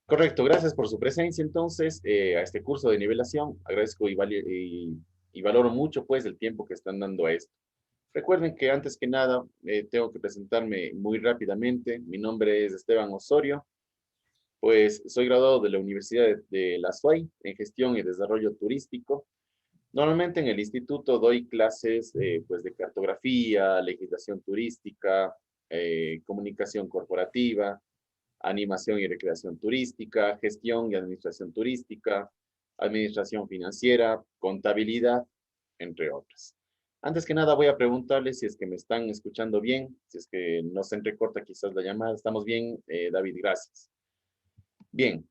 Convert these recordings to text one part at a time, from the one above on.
Correcto, gracias por su presencia entonces a este curso de nivelación. Agradezco y valoro mucho pues el tiempo que están dando a esto. Recuerden que antes que nada tengo que presentarme muy rápidamente. Mi nombre es Esteban Osorio, pues soy graduado de la Universidad de la SUAY en Gestión y Desarrollo Turístico. Normalmente en el instituto doy clases pues de cartografía, legislación turística, comunicación corporativa, animación y recreación turística, gestión y administración turística, administración financiera, contabilidad, entre otras. Antes que nada voy a preguntarles si es que me están escuchando bien, si es que no se entrecorta quizás la llamada. ¿Estamos bien, David? Gracias. Bien.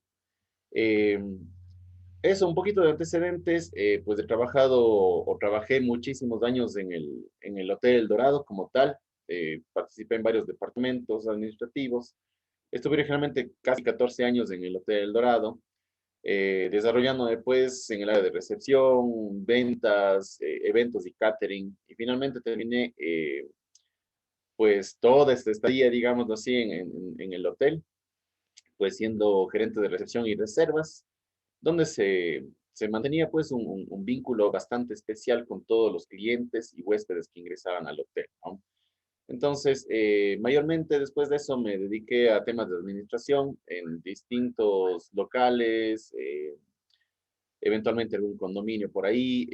Eh, Eso, un poquito de antecedentes, pues he trabajado o trabajé muchísimos años en el Hotel El Dorado como tal. Participé en varios departamentos administrativos. Estuve originalmente casi 14 años en el Hotel El Dorado, desarrollando después en el área de recepción, ventas, eventos y catering. Y finalmente terminé pues toda esta estadía, digamos así, en el hotel, pues siendo gerente de recepción y reservas, donde se mantenía pues un vínculo bastante especial con todos los clientes y huéspedes que ingresaban al hotel, ¿no? Entonces, mayormente después de eso me dediqué a temas de administración en distintos locales, eventualmente algún condominio por ahí,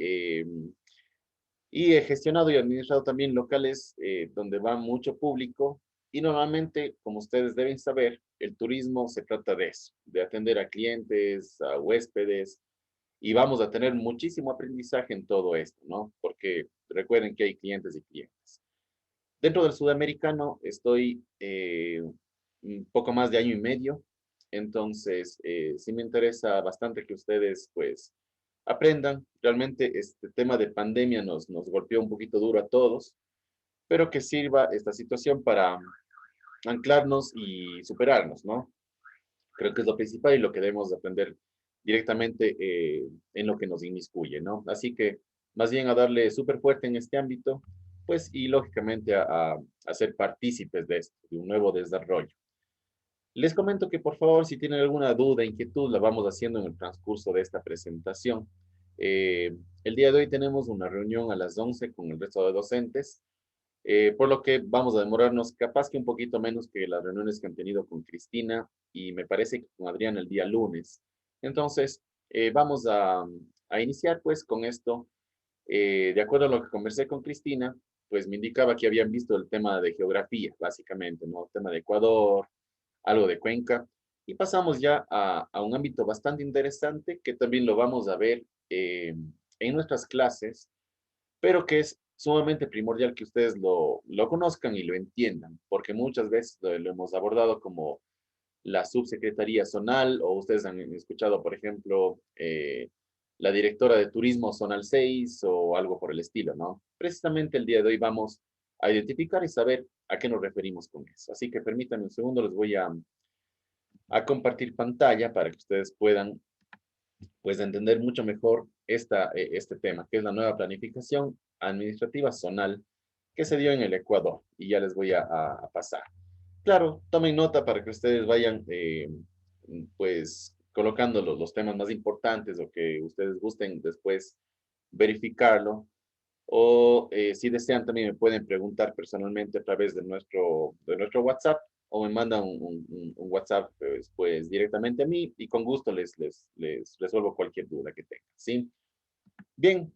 y he gestionado y administrado también locales donde va mucho público. Y normalmente, como ustedes deben saber, el turismo se trata de eso, de atender a clientes, a huéspedes, y vamos a tener muchísimo aprendizaje en todo esto, ¿no? Porque recuerden que hay clientes y clientes. Dentro del sudamericano estoy un poco más de año y medio, entonces sí me interesa bastante que ustedes pues aprendan. Realmente este tema de pandemia nos golpeó un poquito duro a todos, pero que sirva esta situación para anclarnos y superarnos, ¿no? Creo que es lo principal y lo que debemos aprender directamente en lo que nos inmiscuye, ¿no? Así que más bien a darle súper fuerte en este ámbito, pues y lógicamente a ser partícipes de esto, de un nuevo desarrollo. Les comento que por favor, si tienen alguna duda, inquietud, la vamos haciendo en el transcurso de esta presentación. El día de hoy tenemos una reunión a las 11 con el resto de docentes, por lo que vamos a demorarnos capaz que un poquito menos que las reuniones que han tenido con Cristina y me parece que con Adrián el día lunes. Entonces, vamos a iniciar pues con esto. De acuerdo a lo que conversé con Cristina, pues me indicaba que habían visto el tema de geografía, básicamente, ¿no? El tema de Ecuador, algo de Cuenca, y pasamos ya a un ámbito bastante interesante que también lo vamos a ver en nuestras clases, pero que es sumamente primordial que ustedes lo conozcan y lo entiendan, porque muchas veces lo hemos abordado como la subsecretaría zonal, o ustedes han escuchado, por ejemplo, la directora de turismo zonal 6 o algo por el estilo, ¿no? Precisamente el día de hoy vamos a identificar y saber a qué nos referimos con eso. Así que permítanme un segundo, les voy a compartir pantalla para que ustedes puedan pues entender mucho mejor este tema, que es la nueva planificación administrativa zonal que se dio en el Ecuador. Y ya les voy a pasar. Claro, tomen nota para que ustedes vayan pues colocando los temas más importantes o que ustedes gusten después verificarlo. O si desean también me pueden preguntar personalmente a través de nuestro WhatsApp o me mandan un WhatsApp pues, directamente a mí y con gusto les resuelvo cualquier duda que tengan, ¿sí? Bien,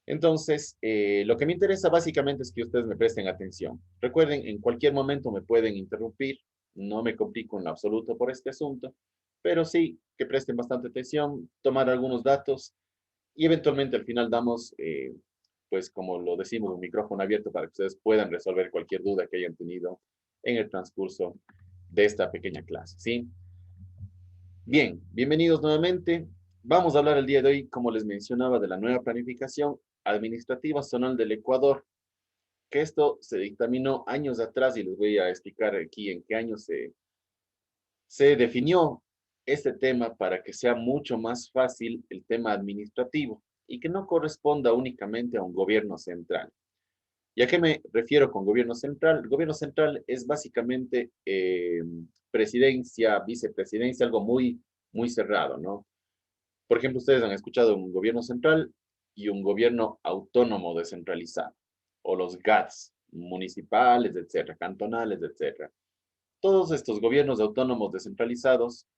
entonces lo que me interesa básicamente es que ustedes me presten atención. Recuerden, en cualquier momento me pueden interrumpir, no me complico en lo absoluto por este asunto, pero sí que presten bastante atención, tomar algunos datos y eventualmente al final damos, pues como lo decimos, un micrófono abierto para que ustedes puedan resolver cualquier duda que hayan tenido en el transcurso de esta pequeña clase, ¿sí? Bien, bienvenidos nuevamente. Vamos a hablar el día de hoy, como les mencionaba, de la nueva planificación administrativa zonal del Ecuador, que esto se dictaminó años atrás y les voy a explicar aquí en qué año se definió este tema para que sea mucho más fácil el tema administrativo y que no corresponda únicamente a un gobierno central. ¿Y a qué me refiero con gobierno central? El gobierno central es básicamente presidencia, vicepresidencia, algo muy, muy cerrado, ¿no? Por ejemplo, ustedes han escuchado un gobierno central y un gobierno autónomo descentralizado, o los GATS, municipales, etcétera, cantonales, etcétera. Todos estos gobiernos autónomos descentralizados,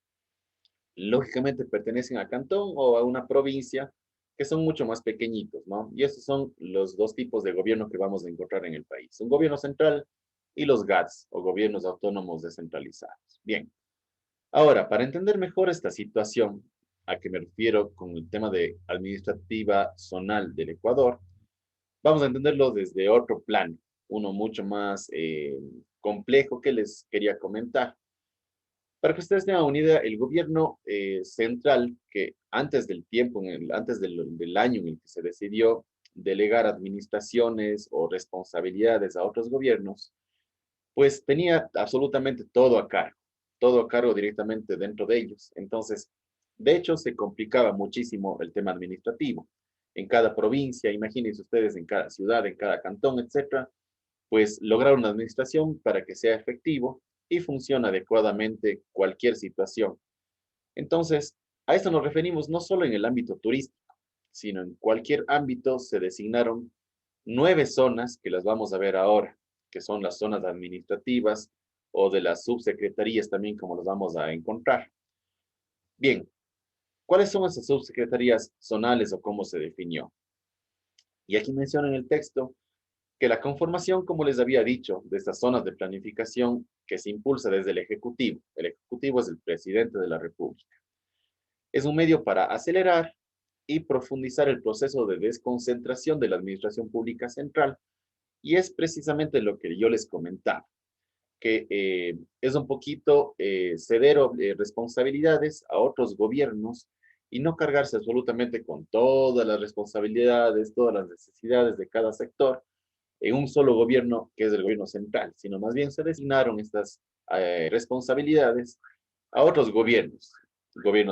lógicamente pertenecen a cantón o a una provincia que son mucho más pequeñitos, ¿no? Y esos son los dos tipos de gobierno que vamos a encontrar en el país. Un gobierno central y los GATS, o gobiernos autónomos descentralizados. Bien, ahora, para entender mejor esta situación, a que me refiero con el tema de administrativa zonal del Ecuador, vamos a entenderlo desde otro plano, uno mucho más complejo que les quería comentar. Para que ustedes tengan una idea, el gobierno central, que antes del tiempo, antes del año en el que se decidió delegar administraciones o responsabilidades a otros gobiernos, pues tenía absolutamente todo a cargo directamente dentro de ellos. Entonces, de hecho, se complicaba muchísimo el tema administrativo. En cada provincia, imagínense ustedes, en cada ciudad, en cada cantón, etcétera, pues lograr una administración para que sea efectivo y funcione adecuadamente cualquier situación. Entonces, a esto nos referimos no solo en el ámbito turístico, sino en cualquier ámbito se designaron 9 zonas que las vamos a ver ahora, que son las zonas administrativas o de las subsecretarías también, como las vamos a encontrar. Bien, ¿cuáles son esas subsecretarías zonales o cómo se definió? Y aquí menciona en el texto que la conformación, como les había dicho, de estas zonas de planificación que se impulsa desde el ejecutivo es el presidente de la República, es un medio para acelerar y profundizar el proceso de desconcentración de la administración pública central, y es precisamente lo que yo les comentaba, que es un poquito ceder responsabilidades a otros gobiernos y no cargarse absolutamente con todas las responsabilidades, todas las necesidades de cada sector en un solo gobierno, que es el gobierno central, sino más bien se designaron estas responsabilidades a otros gobiernos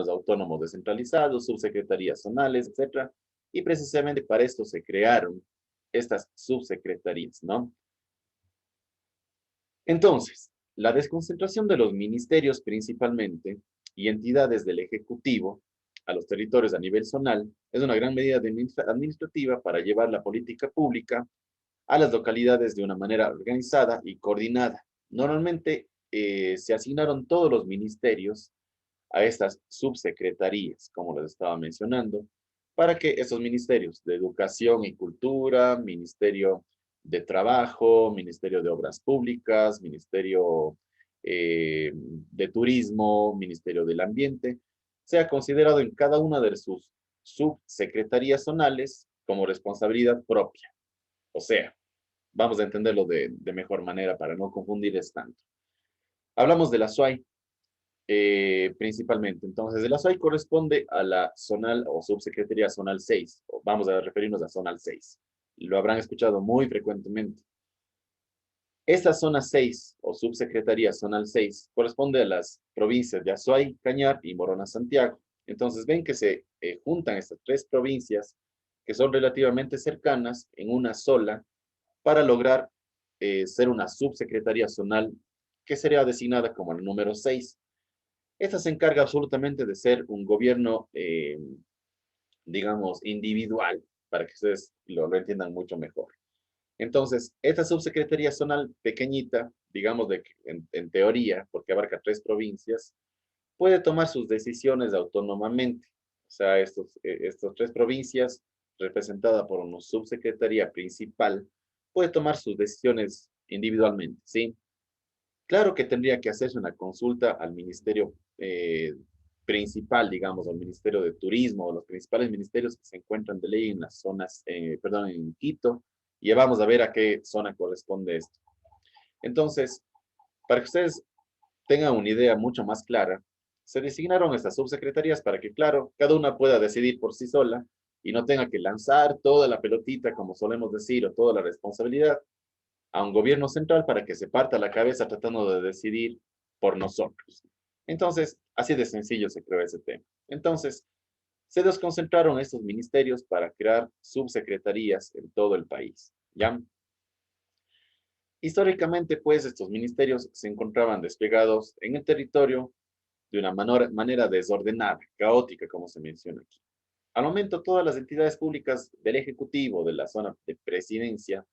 autónomos descentralizados, subsecretarías zonales, etcétera, y precisamente para esto se crearon estas subsecretarías, ¿no? Entonces, la desconcentración de los ministerios principalmente y entidades del Ejecutivo a los territorios a nivel zonal es una gran medida administrativa para llevar la política pública a las localidades de una manera organizada y coordinada. Normalmente se asignaron todos los ministerios a estas subsecretarías, como les estaba mencionando, para que esos ministerios de Educación y Cultura, Ministerio de Trabajo, Ministerio de Obras Públicas, Ministerio de Turismo, Ministerio del Ambiente, sea considerado en cada una de sus subsecretarías zonales como responsabilidad propia. O sea, vamos a entenderlo de mejor manera para no confundirles tanto. Hablamos de la SUAY, principalmente. Entonces, el ASUAI corresponde a la zonal o subsecretaría zonal 6. Vamos a referirnos a zonal 6. Lo habrán escuchado muy frecuentemente. Esta zona 6 o subsecretaría zonal 6 corresponde a las provincias de Azuay, Cañar y Morona Santiago. Entonces ven que se juntan estas 3 provincias que son relativamente cercanas en una sola para lograr ser una subsecretaría zonal que sería designada como el número 6. Esta se encarga absolutamente de ser un gobierno, digamos, individual, para que ustedes lo entiendan mucho mejor. Entonces, esta subsecretaría zonal pequeñita, digamos en teoría, porque abarca 3 provincias, puede tomar sus decisiones autónomamente. O sea, estas 3 provincias, representada por una subsecretaría principal, puede tomar sus decisiones individualmente, ¿sí? Claro que tendría que hacerse una consulta al ministerio principal, digamos, al Ministerio de Turismo, o los principales ministerios que se encuentran de ley en las zonas, perdón, en Quito, y vamos a ver a qué zona corresponde esto. Entonces, para que ustedes tengan una idea mucho más clara, se designaron estas subsecretarías para que, claro, cada una pueda decidir por sí sola y no tenga que lanzar toda la pelotita, como solemos decir, o toda la responsabilidad a un gobierno central para que se parta la cabeza tratando de decidir por nosotros. Entonces, así de sencillo se creó ese tema. Entonces, se desconcentraron estos ministerios para crear subsecretarías en todo el país. ¿Ya? Históricamente, pues, estos ministerios se encontraban desplegados en el territorio de una manera desordenada, caótica, como se menciona aquí. Al momento, todas las entidades públicas del Ejecutivo de la zona de presidencia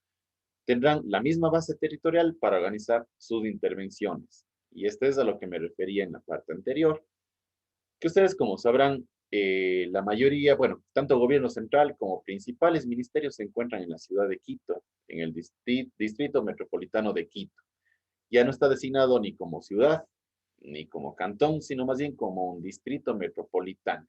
tendrán la misma base territorial para organizar sus intervenciones. Y esto es a lo que me refería en la parte anterior, que ustedes, como sabrán, la mayoría, bueno, tanto gobierno central como principales ministerios se encuentran en la ciudad de Quito, en el distrito metropolitano de Quito. Ya no está designado ni como ciudad, ni como cantón, sino más bien como un distrito metropolitano,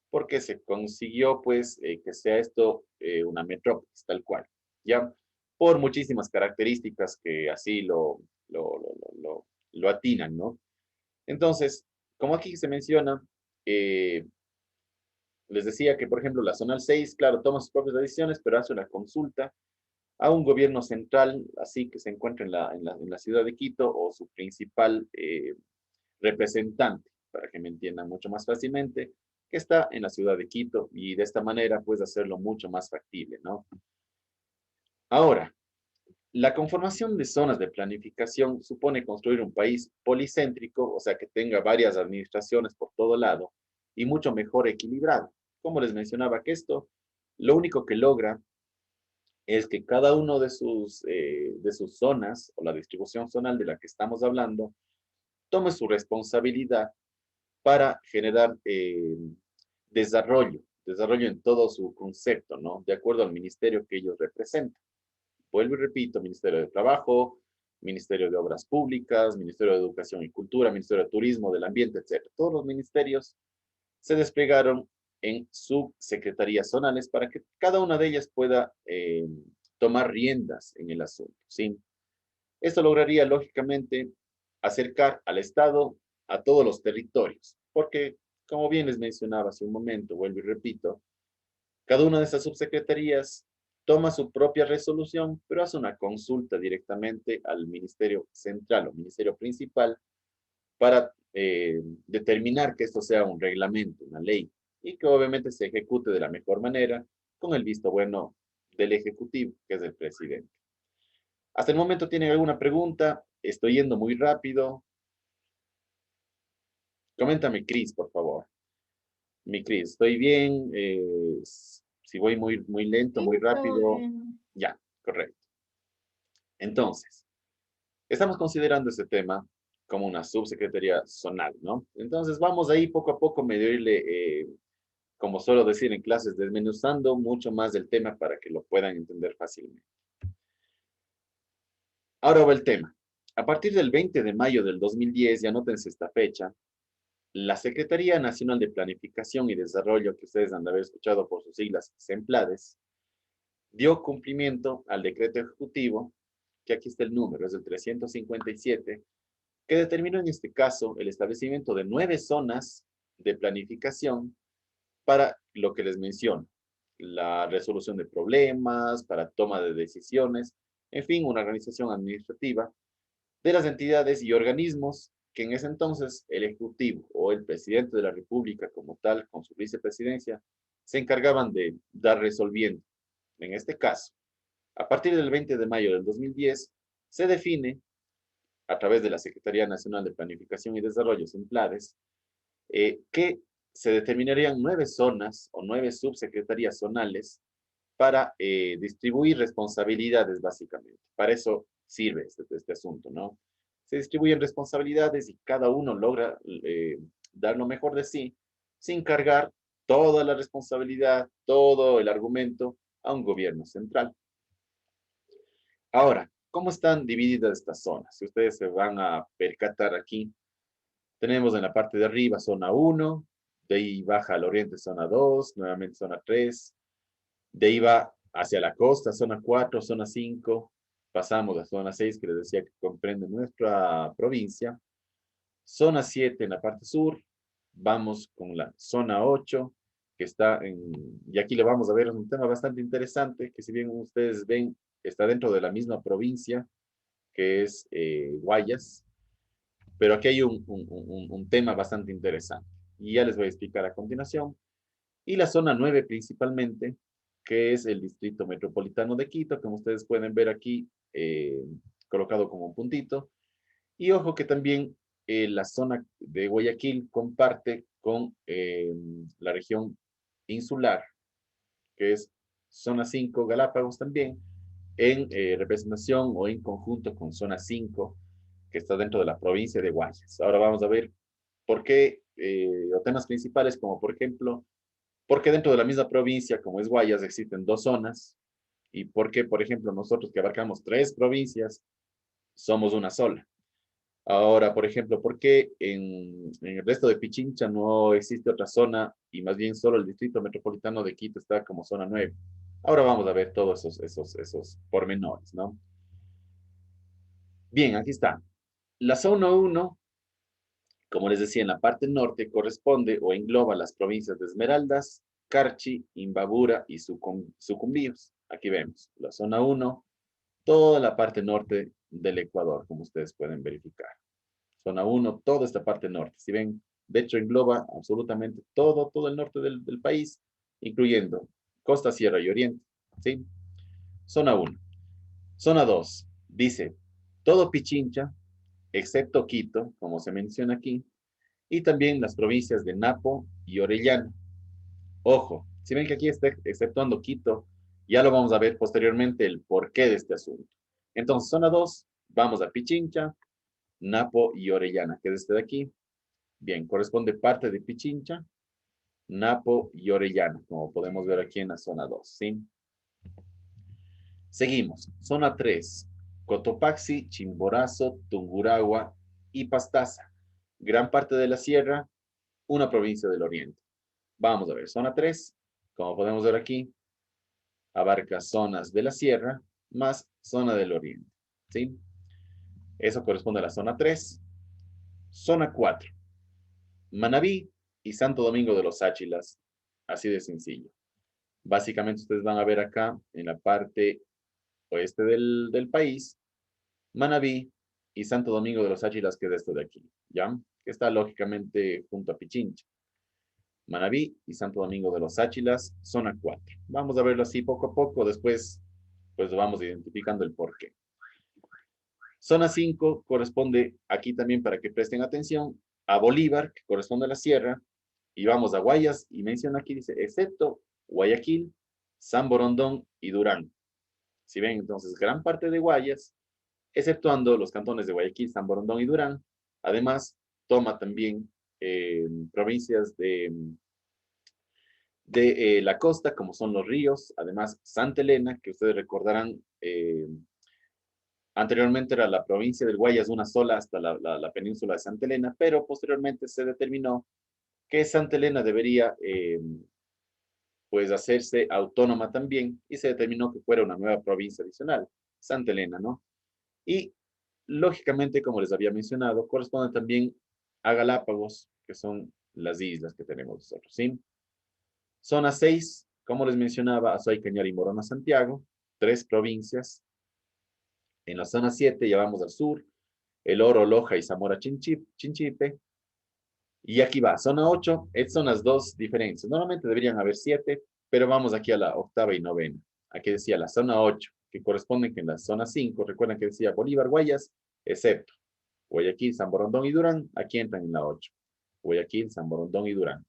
porque se consiguió, pues, que sea esto una metrópolis, tal cual, ¿ya? Por muchísimas características que así lo atinan, ¿no? Entonces, como aquí se menciona, eh, les decía que, por ejemplo, la Zonal 6, claro, toma sus propias decisiones, pero hace una consulta a un gobierno central, así que se encuentra en la ciudad de Quito, o su principal representante, para que me entiendan mucho más fácilmente, que está en la ciudad de Quito, y de esta manera puedes hacerlo mucho más factible, ¿no? Ahora, la conformación de zonas de planificación supone construir un país policéntrico, o sea, que tenga varias administraciones por todo lado y mucho mejor equilibrado. Como les mencionaba, que esto lo único que logra es que cada uno de sus zonas o la distribución zonal de la que estamos hablando tome su responsabilidad para generar desarrollo en todo su concepto, ¿no? De acuerdo al ministerio que ellos representan. Vuelvo y repito, Ministerio de Trabajo, Ministerio de Obras Públicas, Ministerio de Educación y Cultura, Ministerio de Turismo, del Ambiente, etc. Todos los ministerios se desplegaron en subsecretarías zonales para que cada una de ellas pueda tomar riendas en el asunto, ¿sí? Esto lograría, lógicamente, acercar al Estado a todos los territorios, porque, como bien les mencionaba hace un momento, vuelvo y repito, cada una de estas subsecretarías toma su propia resolución, pero hace una consulta directamente al Ministerio Central o Ministerio Principal para determinar que esto sea un reglamento, una ley, y que obviamente se ejecute de la mejor manera con el visto bueno del Ejecutivo, que es el presidente. Hasta el momento, ¿tienen alguna pregunta? Estoy yendo muy rápido. Coméntame, Cris, por favor. Mi Cris, ¿estoy bien? Si voy muy lento, Sí, muy todo rápido. bien. Ya, correcto. Entonces, estamos considerando este tema como una subsecretaría zonal, ¿no? Entonces, vamos ahí poco a poco medio irle, como suelo decir en clases, desmenuzando mucho más del tema para que lo puedan entender fácilmente. Ahora va el tema. A partir del 20 de mayo del 2010, y anótense esta fecha, la Secretaría Nacional de Planificación y Desarrollo, que ustedes han de haber escuchado por sus siglas SEMPLADES, dio cumplimiento al decreto ejecutivo, que aquí está el número, es el 357, que determinó en este caso el establecimiento de 9 zonas de planificación para lo que les menciono, la resolución de problemas, para toma de decisiones, en fin, una organización administrativa de las entidades y organismos que en ese entonces el Ejecutivo o el presidente de la República como tal, con su vicepresidencia, se encargaban de dar resolviendo. En este caso, a partir del 20 de mayo del 2010, se define, a través de la Secretaría Nacional de Planificación y Desarrollo, SEMPLADES, que se determinarían 9 zonas o 9 subsecretarías zonales para distribuir responsabilidades, básicamente. Para eso sirve este asunto, ¿no? Se distribuyen responsabilidades y cada uno logra dar lo mejor de sí, sin cargar toda la responsabilidad, todo el argumento a un gobierno central. Ahora, ¿cómo están divididas estas zonas? Si ustedes se van a percatar aquí, tenemos en la parte de arriba zona 1, de ahí baja al oriente zona 2, nuevamente zona 3, de ahí va hacia la costa, zona 4, zona 5, pasamos a zona 6, que les decía que comprende nuestra provincia, zona 7 en la parte sur, vamos con la zona 8, que está en, y aquí le vamos a ver un tema bastante interesante, que si bien ustedes ven, está dentro de la misma provincia, que es Guayas, pero aquí hay un tema bastante interesante, y ya les voy a explicar a continuación. Y la zona 9 principalmente, que es el distrito metropolitano de Quito, como ustedes pueden ver aquí, colocado como un puntito. Y ojo que también la zona de Guayaquil comparte con la región insular, que es zona 5 Galápagos también, en representación o en conjunto con zona 5 que está dentro de la provincia de Guayas. Ahora vamos a ver por qué, o temas principales, como por ejemplo, por qué dentro de la misma provincia, como es Guayas, existen dos zonas, y por qué, por ejemplo, nosotros que abarcamos tres provincias, somos una sola. Ahora, por ejemplo, ¿por qué en el resto de Pichincha no existe otra zona y más bien solo el distrito metropolitano de Quito está como zona 9? Ahora vamos a ver todos esos pormenores, ¿no? Bien, aquí está. La zona 1, como les decía, en la parte norte corresponde o engloba las provincias de Esmeraldas, Carchi, Imbabura y Sucumbíos. Aquí vemos la zona 1, toda la parte norte del Ecuador, como ustedes pueden verificar. Zona 1, toda esta parte norte. Si ven, de hecho engloba absolutamente todo el norte del país, incluyendo costa, sierra y oriente. ¿Sí? Zona 1. Zona 2, dice todo Pichincha, excepto Quito, como se menciona aquí, y también las provincias de Napo y Orellana. Ojo, si ven que aquí está exceptuando Quito, ya lo vamos a ver posteriormente el porqué de este asunto. Entonces, zona 2, vamos a Pichincha, Napo y Orellana, que es este de aquí. Bien, corresponde parte de Pichincha, Napo y Orellana, como podemos ver aquí en la zona 2, ¿sí? Seguimos. Zona 3, Cotopaxi, Chimborazo, Tungurahua y Pastaza. Gran parte de la sierra, una provincia del oriente. Vamos a ver, zona 3, como podemos ver aquí, abarca zonas de la sierra más zona del oriente, ¿sí? Eso corresponde a la zona 3. Zona 4, Manabí y Santo Domingo de los Áchilas, así de sencillo. Básicamente ustedes van a ver acá en la parte oeste del país, Manabí y Santo Domingo de los Áchilas, que es esto de aquí, ¿ya? Que está lógicamente junto a Pichincha. Manabí y Santo Domingo de los Áchilas, zona 4. Vamos a verlo así poco a poco, después pues vamos identificando el porqué. Zona 5 corresponde aquí también para que presten atención a Bolívar, que corresponde a la sierra, y vamos a Guayas, y menciona aquí, dice, excepto Guayaquil, San Borondón y Durán. Si ven, entonces, gran parte de Guayas, exceptuando los cantones de Guayaquil, San Borondón y Durán, además, toma también provincias de la costa, como son los ríos, además Santa Elena, que ustedes recordarán, anteriormente era la provincia del Guayas una sola hasta la península de Santa Elena, pero posteriormente se determinó que Santa Elena debería pues hacerse autónoma también y se determinó que fuera una nueva provincia adicional, Santa Elena, ¿no? Y lógicamente, como les había mencionado, corresponde también a Galápagos, que son las islas que tenemos nosotros, ¿sí? Zona 6, como les mencionaba, Azuay, Cañar y Morona, Santiago, tres provincias. En la zona 7 ya vamos al sur, El Oro, Loja y Zamora, Chinchipe. Y aquí va, zona 8, estas son las dos diferencias. Normalmente deberían haber 7, pero vamos aquí a la octava y novena. Aquí decía la zona 8, que corresponden que en la zona 5, recuerden que decía Bolívar, Guayas, excepto Guayaquil, San Borondón y Durán, aquí entran en la 8. Guayaquil, San Borondón y Durán.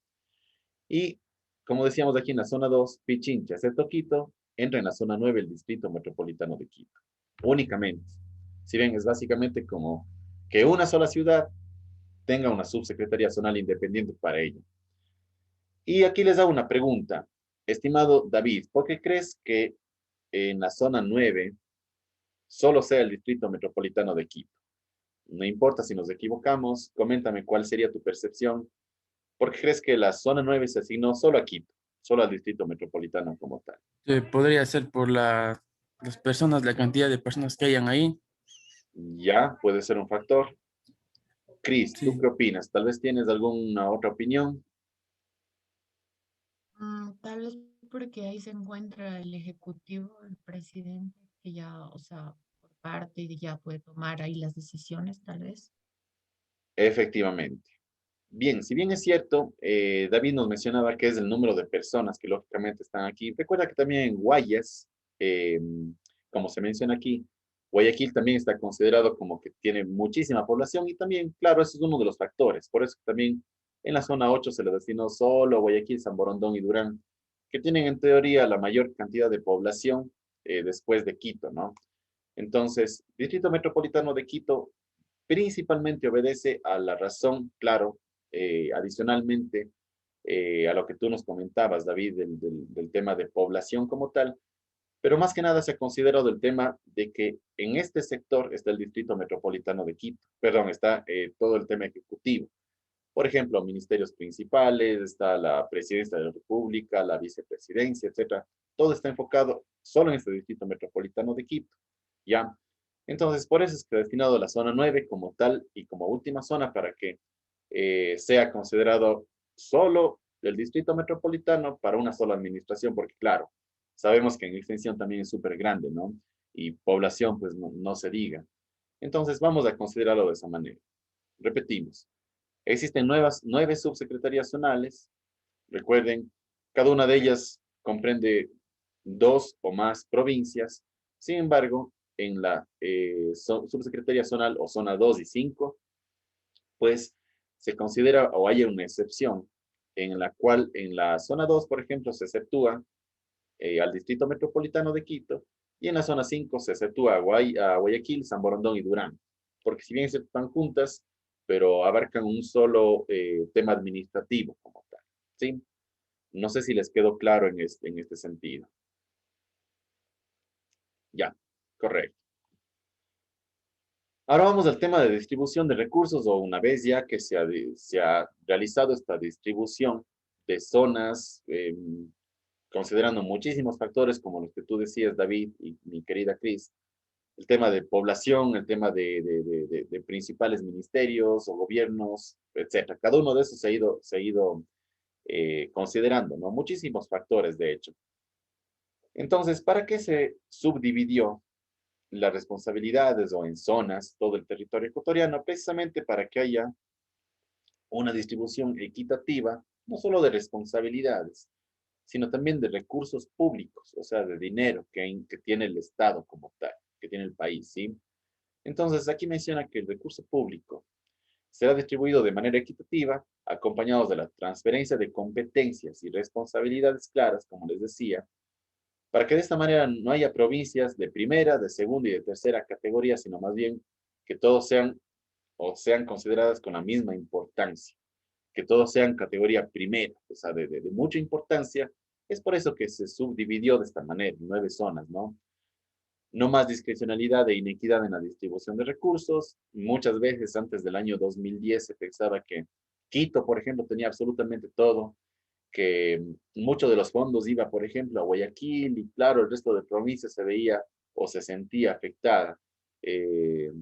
Y como decíamos aquí en la zona 2, Pichincha, excepto Quito, entra en la zona 9 el distrito metropolitano de Quito. Únicamente. Si ven, es básicamente como que una sola ciudad tenga una subsecretaría zonal independiente para ello. Y aquí les hago una pregunta. Estimado David, ¿por qué crees que en la zona 9 solo sea el distrito metropolitano de Quito? No importa si nos equivocamos, coméntame cuál sería tu percepción. ¿Por qué crees que la zona 9 se asignó solo a Quito, solo al distrito metropolitano como tal? Podría ser por las personas, la cantidad de personas que hayan ahí. Ya, puede ser un factor. Cris, ¿tú Sí. qué opinas? Tal vez tienes alguna otra opinión. Tal vez porque ahí se encuentra el ejecutivo, el presidente, que ya, o sea, por parte y ya puede tomar ahí las decisiones, tal vez. Efectivamente. Bien, si bien es cierto, David nos mencionaba que es el número de personas que lógicamente están aquí. Recuerda que también en Guayas, como se menciona aquí, Guayaquil también está considerado como que tiene muchísima población y también, claro, eso es uno de los factores. Por eso también en la zona 8 se le destinó solo Guayaquil, San Borondón y Durán, que tienen en teoría la mayor cantidad de población después de Quito, ¿no? Entonces, Distrito Metropolitano de Quito principalmente obedece a la razón, claro, adicionalmente a lo que tú nos comentabas, David, del tema de población como tal, pero más que nada se ha considerado el tema de que en este sector está el Distrito Metropolitano de Quito, perdón, está todo el tema ejecutivo. Por ejemplo, ministerios principales, está la presidencia de la República, la vicepresidencia, etcétera. Todo está enfocado solo en este Distrito Metropolitano de Quito, ¿ya? Entonces, por eso es que ha destinado la zona 9 como tal y como última zona para que sea considerado solo el Distrito Metropolitano para una sola administración, porque claro, sabemos que en extensión también es súper grande, ¿no? Y población, pues no se diga. Entonces, vamos a considerarlo de esa manera. Repetimos, existen 9 subsecretarías zonales. Recuerden, cada una de ellas comprende 2 o más provincias. Sin embargo, en la subsecretaría zonal o zona 2 y 5, pues se considera o hay una excepción en la cual en la zona 2, por ejemplo, se exceptúa al Distrito Metropolitano de Quito y en la zona 5 se exceptúa a Guayaquil, San Borondón y Durán, porque si bien se están juntas, pero abarcan un solo tema administrativo como tal, ¿sí? No sé si les quedó claro en este sentido. Ya, correcto. Ahora vamos al tema de distribución de recursos, o una vez ya que se ha realizado esta distribución de zonas, considerando muchísimos factores, como los que tú decías, David, y mi querida Cris, el tema de población, el tema de principales ministerios o gobiernos, etcétera. Cada uno de esos se ha ido considerando, ¿no? Muchísimos factores, de hecho. Entonces, ¿para qué se subdividió las responsabilidades o en zonas todo el territorio ecuatoriano? Precisamente para que haya una distribución equitativa, no solo de responsabilidades, sino también de recursos públicos, o sea, de dinero que tiene el Estado como tal, que tiene el país, ¿sí? Entonces, aquí menciona que el recurso público será distribuido de manera equitativa, acompañados de la transferencia de competencias y responsabilidades claras, como les decía, para que de esta manera no haya provincias de primera, de segunda y de tercera categoría, sino más bien que todos sean consideradas con la misma importancia, que todos sean categoría primera, o sea, de mucha importancia. Es por eso que se subdividió de esta manera, en 9 zonas, ¿no? No más discrecionalidad e inequidad en la distribución de recursos. Muchas veces antes del año 2010 se pensaba que Quito, por ejemplo, tenía absolutamente todo, que mucho de los fondos iba, por ejemplo, a Guayaquil y claro, el resto de provincias se veía o se sentía afectada eh,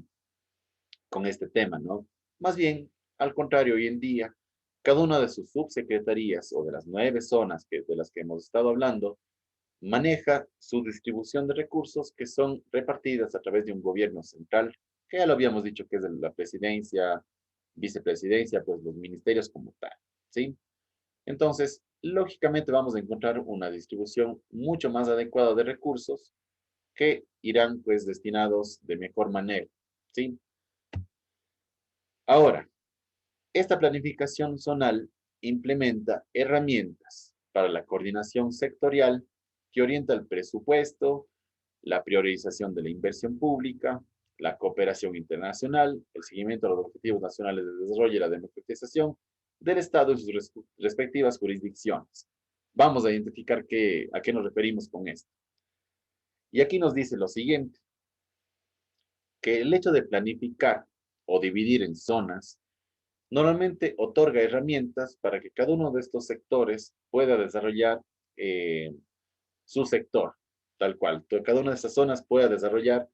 con este tema, ¿no? Más bien, al contrario, hoy en día, cada una de sus subsecretarías o de las 9 zonas de las que hemos estado hablando, maneja su distribución de recursos que son repartidas a través de un gobierno central, que ya lo habíamos dicho que es la presidencia, vicepresidencia, pues los ministerios como tal, ¿sí? Entonces, lógicamente vamos a encontrar una distribución mucho más adecuada de recursos que irán pues destinados de mejor manera, ¿sí? Ahora, esta planificación zonal implementa herramientas para la coordinación sectorial que orienta el presupuesto, la priorización de la inversión pública, la cooperación internacional, el seguimiento de los objetivos nacionales de desarrollo y la democratización del Estado en sus respectivas jurisdicciones. Vamos a identificar a qué nos referimos con esto. Y aquí nos dice lo siguiente, que el hecho de planificar o dividir en zonas normalmente otorga herramientas para que cada uno de estos sectores pueda desarrollar eh, su sector, tal cual. Cada una de esas zonas pueda desarrollar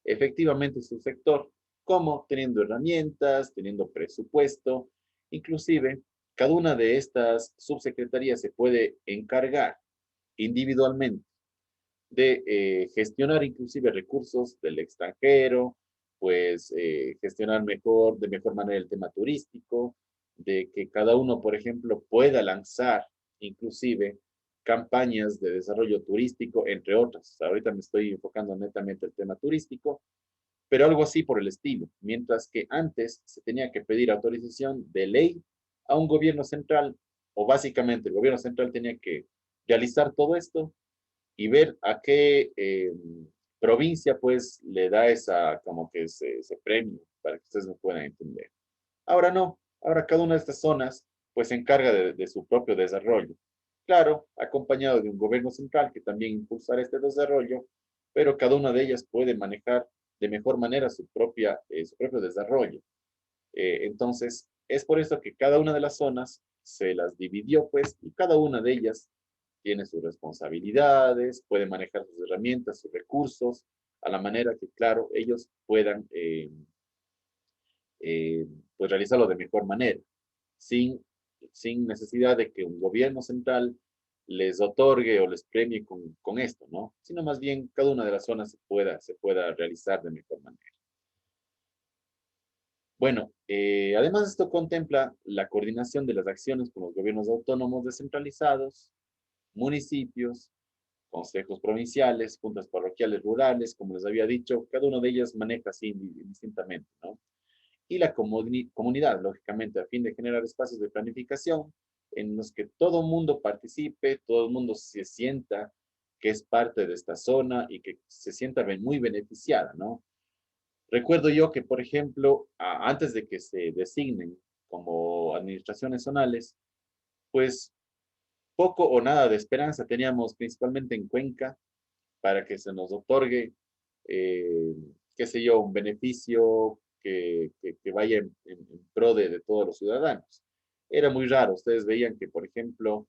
efectivamente su sector, como teniendo herramientas, teniendo presupuesto, inclusive cada una de estas subsecretarías se puede encargar individualmente de gestionar inclusive recursos del extranjero, pues gestionar de mejor manera el tema turístico, de que cada uno, por ejemplo, pueda lanzar inclusive campañas de desarrollo turístico, entre otras. Ahorita me estoy enfocando netamente el tema turístico, pero algo así por el estilo, mientras que antes se tenía que pedir autorización de ley a un gobierno central, o básicamente el gobierno central tenía que realizar todo esto y ver a qué provincia pues le da esa, como que ese premio, para que ustedes me puedan entender. Ahora no, ahora cada una de estas zonas pues se encarga de su propio desarrollo. Claro, acompañado de un gobierno central que también impulsará este desarrollo, pero cada una de ellas puede manejar de mejor manera su propio desarrollo. Entonces, es por eso que cada una de las zonas se las dividió, pues, y cada una de ellas tiene sus responsabilidades, puede manejar sus herramientas, sus recursos, a la manera que, claro, ellos puedan pues realizarlo de mejor manera, sin, sin necesidad de que un gobierno central les otorgue o les premie con esto, ¿no? Sino más bien cada una de las zonas se pueda realizar de mejor manera. Bueno, además esto contempla la coordinación de las acciones con los gobiernos autónomos descentralizados, municipios, consejos provinciales, juntas parroquiales rurales, como les había dicho, cada una de ellas maneja así distintamente, ¿no? Y la comunidad, lógicamente, a fin de generar espacios de planificación en los que todo el mundo participe, todo el mundo se sienta que es parte de esta zona y que se sienta muy beneficiada, ¿no? Recuerdo yo que, por ejemplo, antes de que se designen como administraciones zonales, pues poco o nada de esperanza teníamos principalmente en Cuenca para que se nos otorgue, eh, qué sé yo, un beneficio que vaya en pro de todos los ciudadanos. Era muy raro, ustedes veían que, por ejemplo,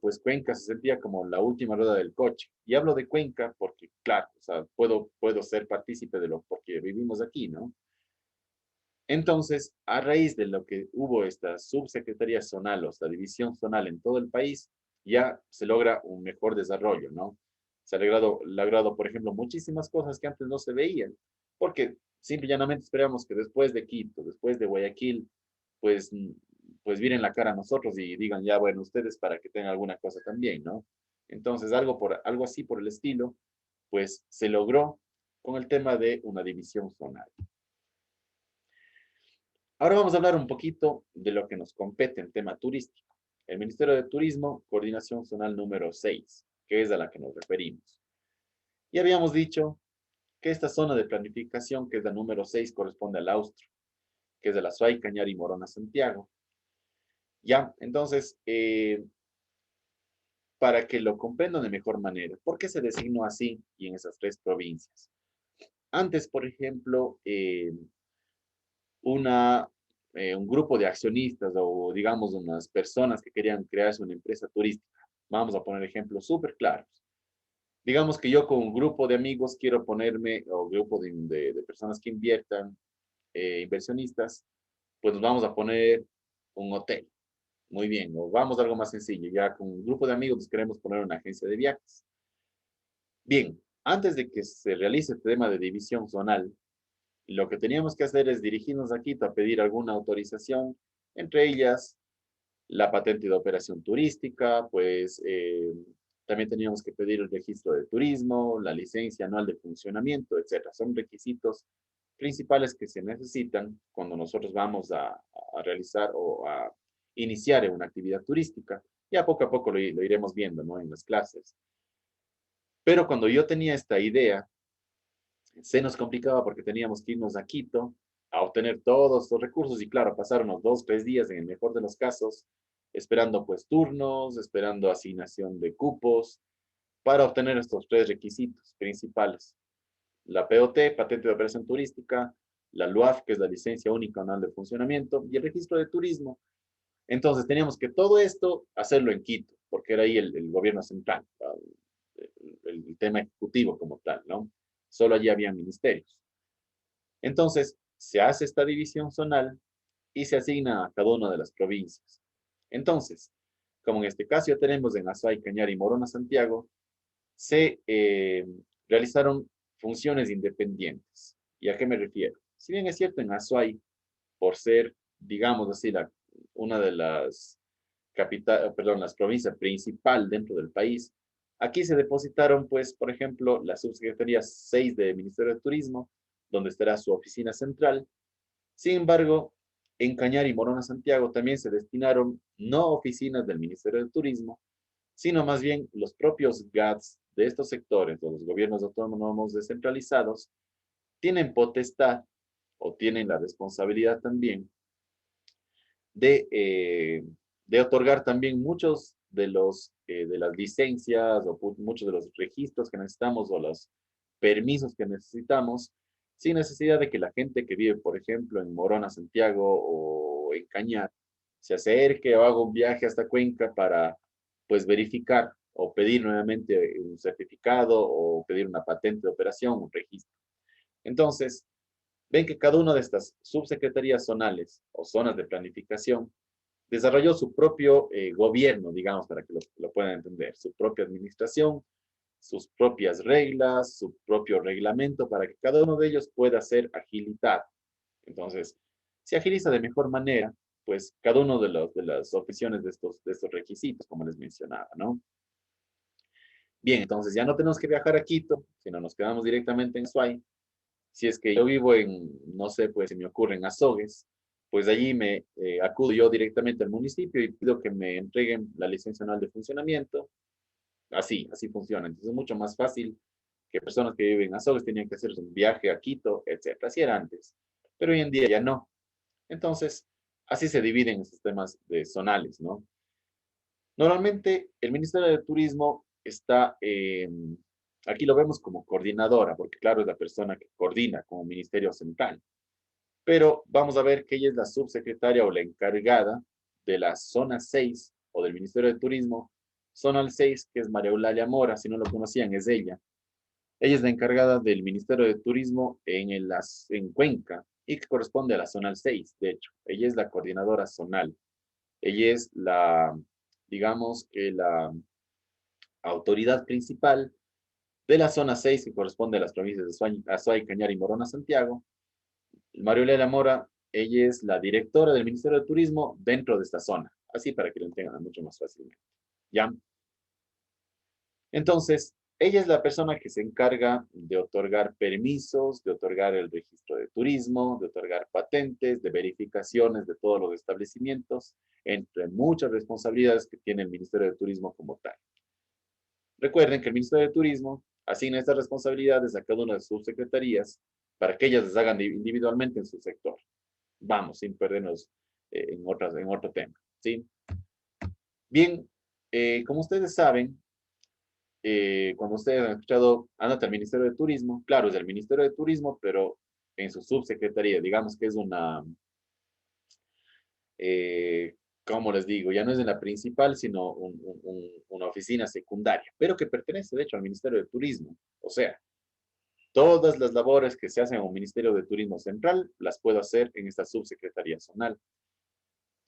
pues Cuenca se sentía como la última rueda del coche. Y hablo de Cuenca porque, claro, o sea, puedo ser partícipe de lo porque vivimos aquí, ¿no? Entonces, a raíz de lo que hubo esta subsecretaría zonal o esta división zonal en todo el país, ya se logra un mejor desarrollo, ¿no? Se ha logrado, por ejemplo, muchísimas cosas que antes no se veían, porque simple y llanamente esperamos que después de Quito, después de Guayaquil, pues, pues miren la cara a nosotros y digan, ya, bueno, ustedes para que tengan alguna cosa también, ¿no? Entonces, algo así por el estilo, pues se logró con el tema de una división zonal. Ahora vamos a hablar un poquito de lo que nos compete en tema turístico. El Ministerio de Turismo, Coordinación Zonal número 6, que es a la que nos referimos. Y habíamos dicho que esta zona de planificación, que es la número 6, corresponde al Austro, que es de la Suay, Cañar y Morona, Santiago. Ya, entonces, para que lo comprendan de mejor manera, ¿por qué se designó así y en esas tres provincias? Antes, por ejemplo, una, un grupo de accionistas o digamos unas personas que querían crearse una empresa turística. Vamos a poner ejemplos súper claros. Digamos que yo con un grupo de amigos quiero ponerme, o grupo de personas que inviertan, inversionistas, pues nos vamos a poner un hotel. Muy bien, o vamos a algo más sencillo. Ya con un grupo de amigos nos queremos poner una agencia de viajes. Bien, antes de que se realice el tema de división zonal, lo que teníamos que hacer es dirigirnos a Quito a pedir alguna autorización, entre ellas la patente de operación turística, pues también teníamos que pedir el registro de turismo, la licencia anual de funcionamiento, etcétera. Son requisitos principales que se necesitan cuando nosotros vamos a realizar o a iniciar una actividad turística. Ya poco a poco lo iremos viendo, ¿no? En las clases. Pero cuando yo tenía esta idea, se nos complicaba porque teníamos que irnos a Quito a obtener todos los recursos y claro, pasar unos 2, 3 días en el mejor de los casos, esperando pues turnos, esperando asignación de cupos para obtener estos tres requisitos principales. La POT, Patente de Operación Turística, la LUAF, que es la Licencia Única Anual de Funcionamiento, y el Registro de Turismo. Entonces teníamos que todo esto hacerlo en Quito, porque era ahí el gobierno central, el tema ejecutivo como tal, ¿no? Solo allí había ministerios. Entonces, se hace esta división zonal y se asigna a cada una de las provincias. Entonces, como en este caso ya tenemos en Azuay, Cañar y Morona, Santiago, se realizaron funciones independientes. ¿Y a qué me refiero? Si bien es cierto en Azuay, por ser, digamos así, una de las las provincias principal dentro del país, aquí se depositaron, pues, por ejemplo, la subsecretaría 6 del Ministerio de Turismo, donde estará su oficina central. Sin embargo, en Cañar y Morona, Santiago, también se destinaron no oficinas del Ministerio de Turismo, sino más bien los propios GATS de estos sectores, de los gobiernos autónomos descentralizados, tienen potestad o tienen la responsabilidad también de, de otorgar también muchos de las licencias o muchos de los registros que necesitamos o los permisos que necesitamos, sin necesidad de que la gente que vive, por ejemplo, en Morona, Santiago o en Cañar, se acerque o haga un viaje hasta Cuenca para, pues, verificar o pedir nuevamente un certificado o pedir una patente de operación, un registro. Entonces, ven que cada una de estas subsecretarías zonales o zonas de planificación desarrolló su propio gobierno, digamos, para que lo puedan entender, su propia administración, sus propias reglas, su propio reglamento, para que cada uno de ellos pueda ser agilitado. Entonces, se agiliza de mejor manera, pues, cada uno de las oficinas de estos requisitos, como les mencionaba, ¿no? Bien, entonces ya no tenemos que viajar a Quito, sino nos quedamos directamente en Azuay. Si es que yo vivo en, no sé, pues se me ocurre en Azogues, pues allí me acudo yo directamente al municipio y pido que me entreguen la licencia anual de funcionamiento. Así funciona. Entonces es mucho más fácil que personas que viven en Azogues tenían que hacer un viaje a Quito, etcétera. Así era antes. Pero hoy en día ya no. Entonces, así se dividen estos temas de zonales, ¿no? Normalmente el Ministerio de Turismo está, aquí lo vemos como coordinadora, porque claro, es la persona que coordina como Ministerio Central. Pero vamos a ver que ella es la subsecretaria o la encargada de la zona 6 o del Ministerio de Turismo. Zona 6, que es María Eulalia Mora, si no lo conocían, es ella. Ella es la encargada del Ministerio de Turismo en Cuenca y que corresponde a la zona 6, de hecho. Ella es la coordinadora zonal. Ella es la, digamos que la autoridad principal de la zona 6 que corresponde a las provincias de Azuay, Cañar y Morona, Santiago. María Eulalia Mora, ella es la directora del Ministerio de Turismo dentro de esta zona, así para que lo entiendan mucho más fácilmente. ¿Ya? Entonces, ella es la persona que se encarga de otorgar permisos, de otorgar el registro de turismo, de otorgar patentes, de verificaciones de todos los establecimientos, entre muchas responsabilidades que tiene el Ministerio de Turismo como tal. Recuerden que el Ministerio de Turismo asigna estas responsabilidades a cada una de sus secretarías para que ellas las hagan individualmente en su sector. Vamos, sin perdernos en otro tema, ¿sí? Bien, como ustedes saben, cuando ustedes han escuchado, anda al Ministerio de Turismo, claro, es el Ministerio de Turismo, pero en su subsecretaría, digamos que es una, ¿cómo les digo? Ya no es en la principal, sino una oficina secundaria, pero que pertenece, de hecho, al Ministerio de Turismo. O sea, todas las labores que se hacen en un Ministerio de Turismo Central las puedo hacer en esta subsecretaría zonal.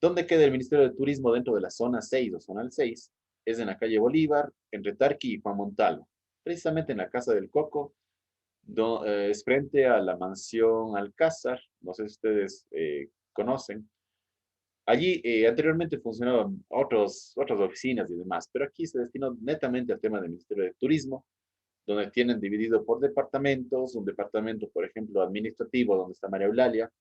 ¿Dónde queda el Ministerio de Turismo dentro de la zona 6 o zonal 6? Es en la calle Bolívar, entre Tarqui y Juan Montalvo, precisamente en la Casa del Coco, es frente a la mansión Alcázar, no sé si ustedes conocen. Allí anteriormente funcionaban otras oficinas y demás, pero aquí se destinó netamente al tema del Ministerio de Turismo, donde tienen dividido por departamentos, un departamento, por ejemplo, administrativo, donde está María Eulalia,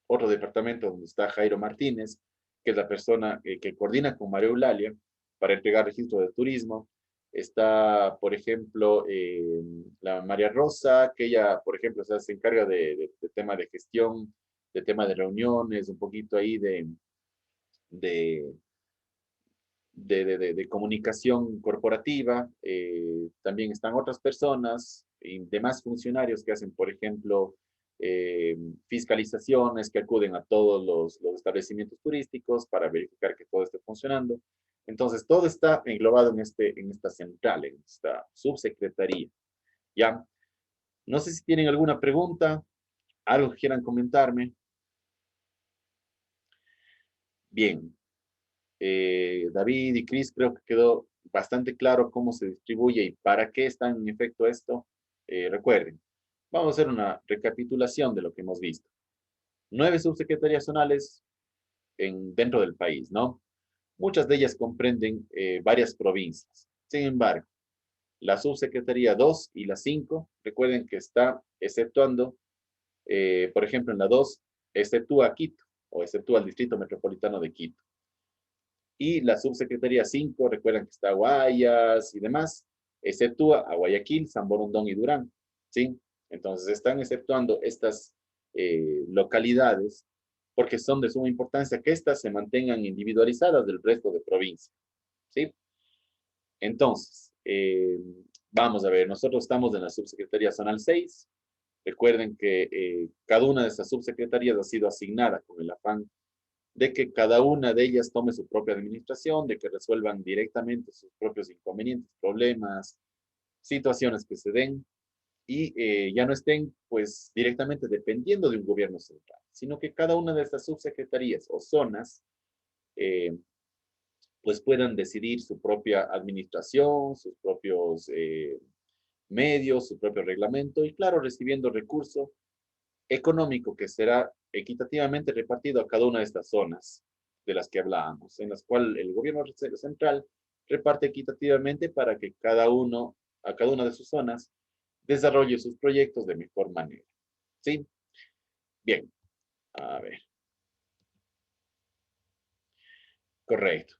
otro departamento donde está Jairo Martínez, que es la persona que coordina con María Eulalia para entregar registro de turismo. Está, por ejemplo, la María Rosa, que ella, por ejemplo, se encarga de tema de gestión, de tema de reuniones, un poquito ahí de, de comunicación corporativa. También están otras personas y demás funcionarios que hacen, por ejemplo, fiscalizaciones, que acuden a todos los establecimientos turísticos para verificar que todo esté funcionando. Entonces, todo está englobado en esta central, en esta subsecretaría. ¿Ya? No sé si tienen alguna pregunta, algo que quieran comentarme. Bien. David y Chris, creo que quedó bastante claro cómo se distribuye y para qué está en efecto esto. Recuerden, vamos a hacer una recapitulación de lo que hemos visto. 9 subsecretarías zonales dentro del país, ¿no? Muchas de ellas comprenden varias provincias. Sin embargo, la subsecretaría 2 y la 5, recuerden que está exceptuando Por ejemplo, en la 2, exceptúa Quito, o exceptúa el Distrito Metropolitano de Quito. Y la subsecretaría 5, recuerdan que está Guayas y demás, exceptúa a Guayaquil, San Borondón y Durán, ¿sí? Entonces están exceptuando estas localidades porque son de suma importancia que éstas se mantengan individualizadas del resto de provincias, ¿sí? Entonces, vamos a ver, nosotros estamos en la subsecretaría zonal 6. Recuerden que cada una de estas subsecretarías ha sido asignada con el afán de que cada una de ellas tome su propia administración, de que resuelvan directamente sus propios inconvenientes, problemas, situaciones que se den y ya no estén pues directamente dependiendo de un gobierno central, sino que cada una de estas subsecretarías o zonas eh, pues puedan decidir su propia administración, sus propios medios, su propio reglamento y claro, recibiendo recurso económico que será equitativamente repartido a cada una de estas zonas de las que hablábamos, en las cuales el gobierno central reparte equitativamente para que a cada una de sus zonas, desarrolle sus proyectos de mejor manera. ¿Sí? Bien, a ver. Correcto.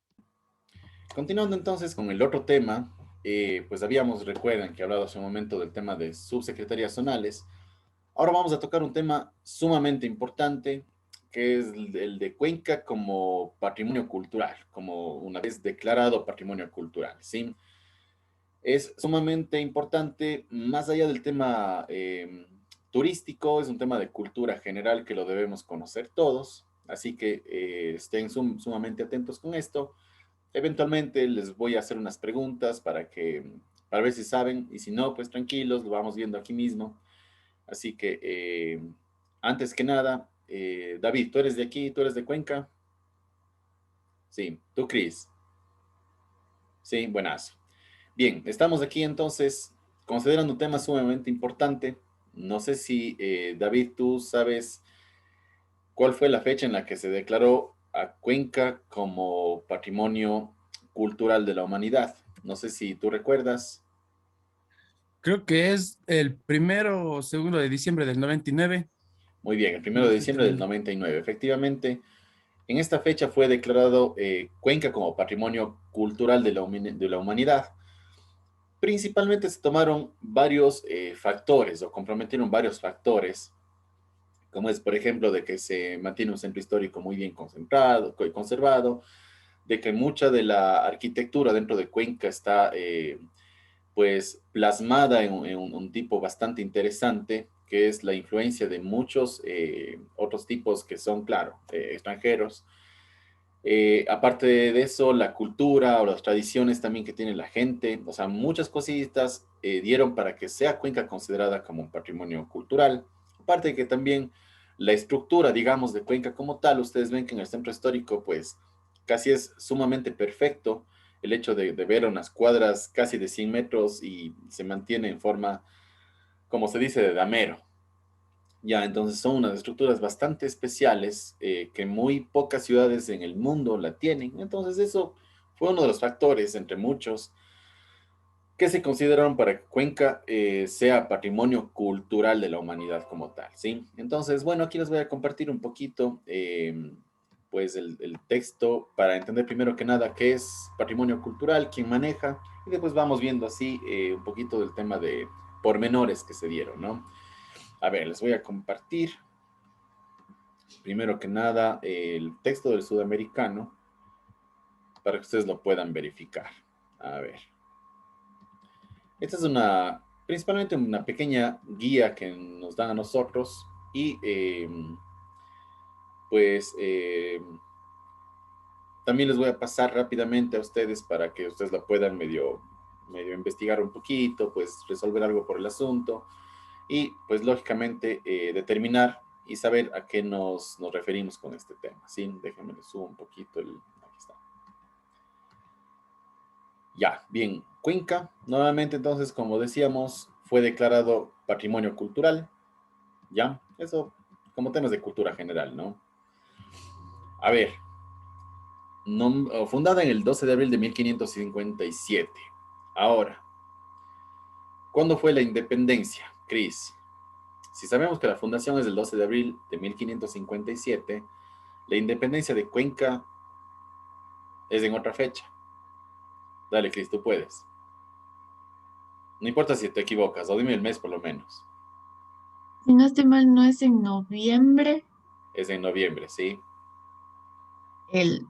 Continuando entonces con el otro tema, pues recuerdan que he hablado hace un momento del tema de subsecretarías zonales. Ahora vamos a tocar un tema sumamente importante, que es el de Cuenca como patrimonio cultural, como una vez declarado patrimonio cultural, ¿sí? Es sumamente importante, más allá del tema turístico, es un tema de cultura general que lo debemos conocer todos, así que estén sumamente atentos con esto. Eventualmente les voy a hacer unas preguntas para ver si saben, y si no, pues tranquilos, lo vamos viendo aquí mismo. Así que, antes que nada, David, ¿tú eres de aquí? ¿Tú eres de Cuenca? Sí, tú, Cris. Sí, buenazo. Bien, estamos aquí entonces considerando un tema sumamente importante. No sé si, David, tú sabes cuál fue la fecha en la que se declaró a Cuenca como patrimonio cultural de la humanidad. No sé si tú recuerdas. Creo que es el 1 o 2 de diciembre del 99. Muy bien, el primero No de estoy diciembre del seguro. 99. Efectivamente, en esta fecha fue declarado Cuenca como Patrimonio Cultural de la Humanidad. Principalmente se tomaron varios factores o comprometieron varios factores, como es, por ejemplo, de que se mantiene un centro histórico muy bien concentrado, conservado, de que mucha de la arquitectura dentro de Cuenca está pues plasmada en un tipo bastante interesante, que es la influencia de muchos otros tipos que son, claro, extranjeros. Aparte de eso, la cultura o las tradiciones también que tiene la gente, o sea, muchas cositas dieron para que sea Cuenca considerada como un patrimonio cultural. Aparte de que también la estructura, digamos, de Cuenca como tal, ustedes ven que en el centro histórico, pues, casi es sumamente perfecto el hecho de ver unas cuadras casi de 100 metros y se mantiene en forma, como se dice, de damero. Ya, entonces son unas estructuras bastante especiales que muy pocas ciudades en el mundo la tienen. Entonces eso fue uno de los factores, entre muchos, que se consideraron para que Cuenca sea patrimonio cultural de la humanidad como tal, ¿sí? Entonces, bueno, aquí les voy a compartir un poquito, pues, el texto para entender primero que nada qué es patrimonio cultural, quién maneja, y después vamos viendo así un poquito del tema de pormenores que se dieron, ¿no? A ver, les voy a compartir. Primero que nada, el texto del sudamericano para que ustedes lo puedan verificar. A ver. Esta es principalmente una pequeña guía que nos dan a nosotros y pues también les voy a pasar rápidamente a ustedes para que ustedes la puedan medio investigar un poquito, pues resolver algo por el asunto y pues lógicamente determinar y saber a qué nos referimos con este tema. ¿Sí? Déjenme les subo un poquito aquí está. Ya, bien. Cuenca, nuevamente entonces, como decíamos, fue declarado patrimonio cultural. Ya, eso como temas de cultura general, ¿no? A ver, fundada en el 12 de abril de 1557. Ahora, ¿cuándo fue la independencia, Cris? Si sabemos que la fundación es del 12 de abril de 1557, la independencia de Cuenca es en otra fecha. Dale, Cris, tú puedes. No importa si te equivocas, o dime el mes por lo menos. Si no estoy mal, no es en noviembre, Es en noviembre, ¿sí? el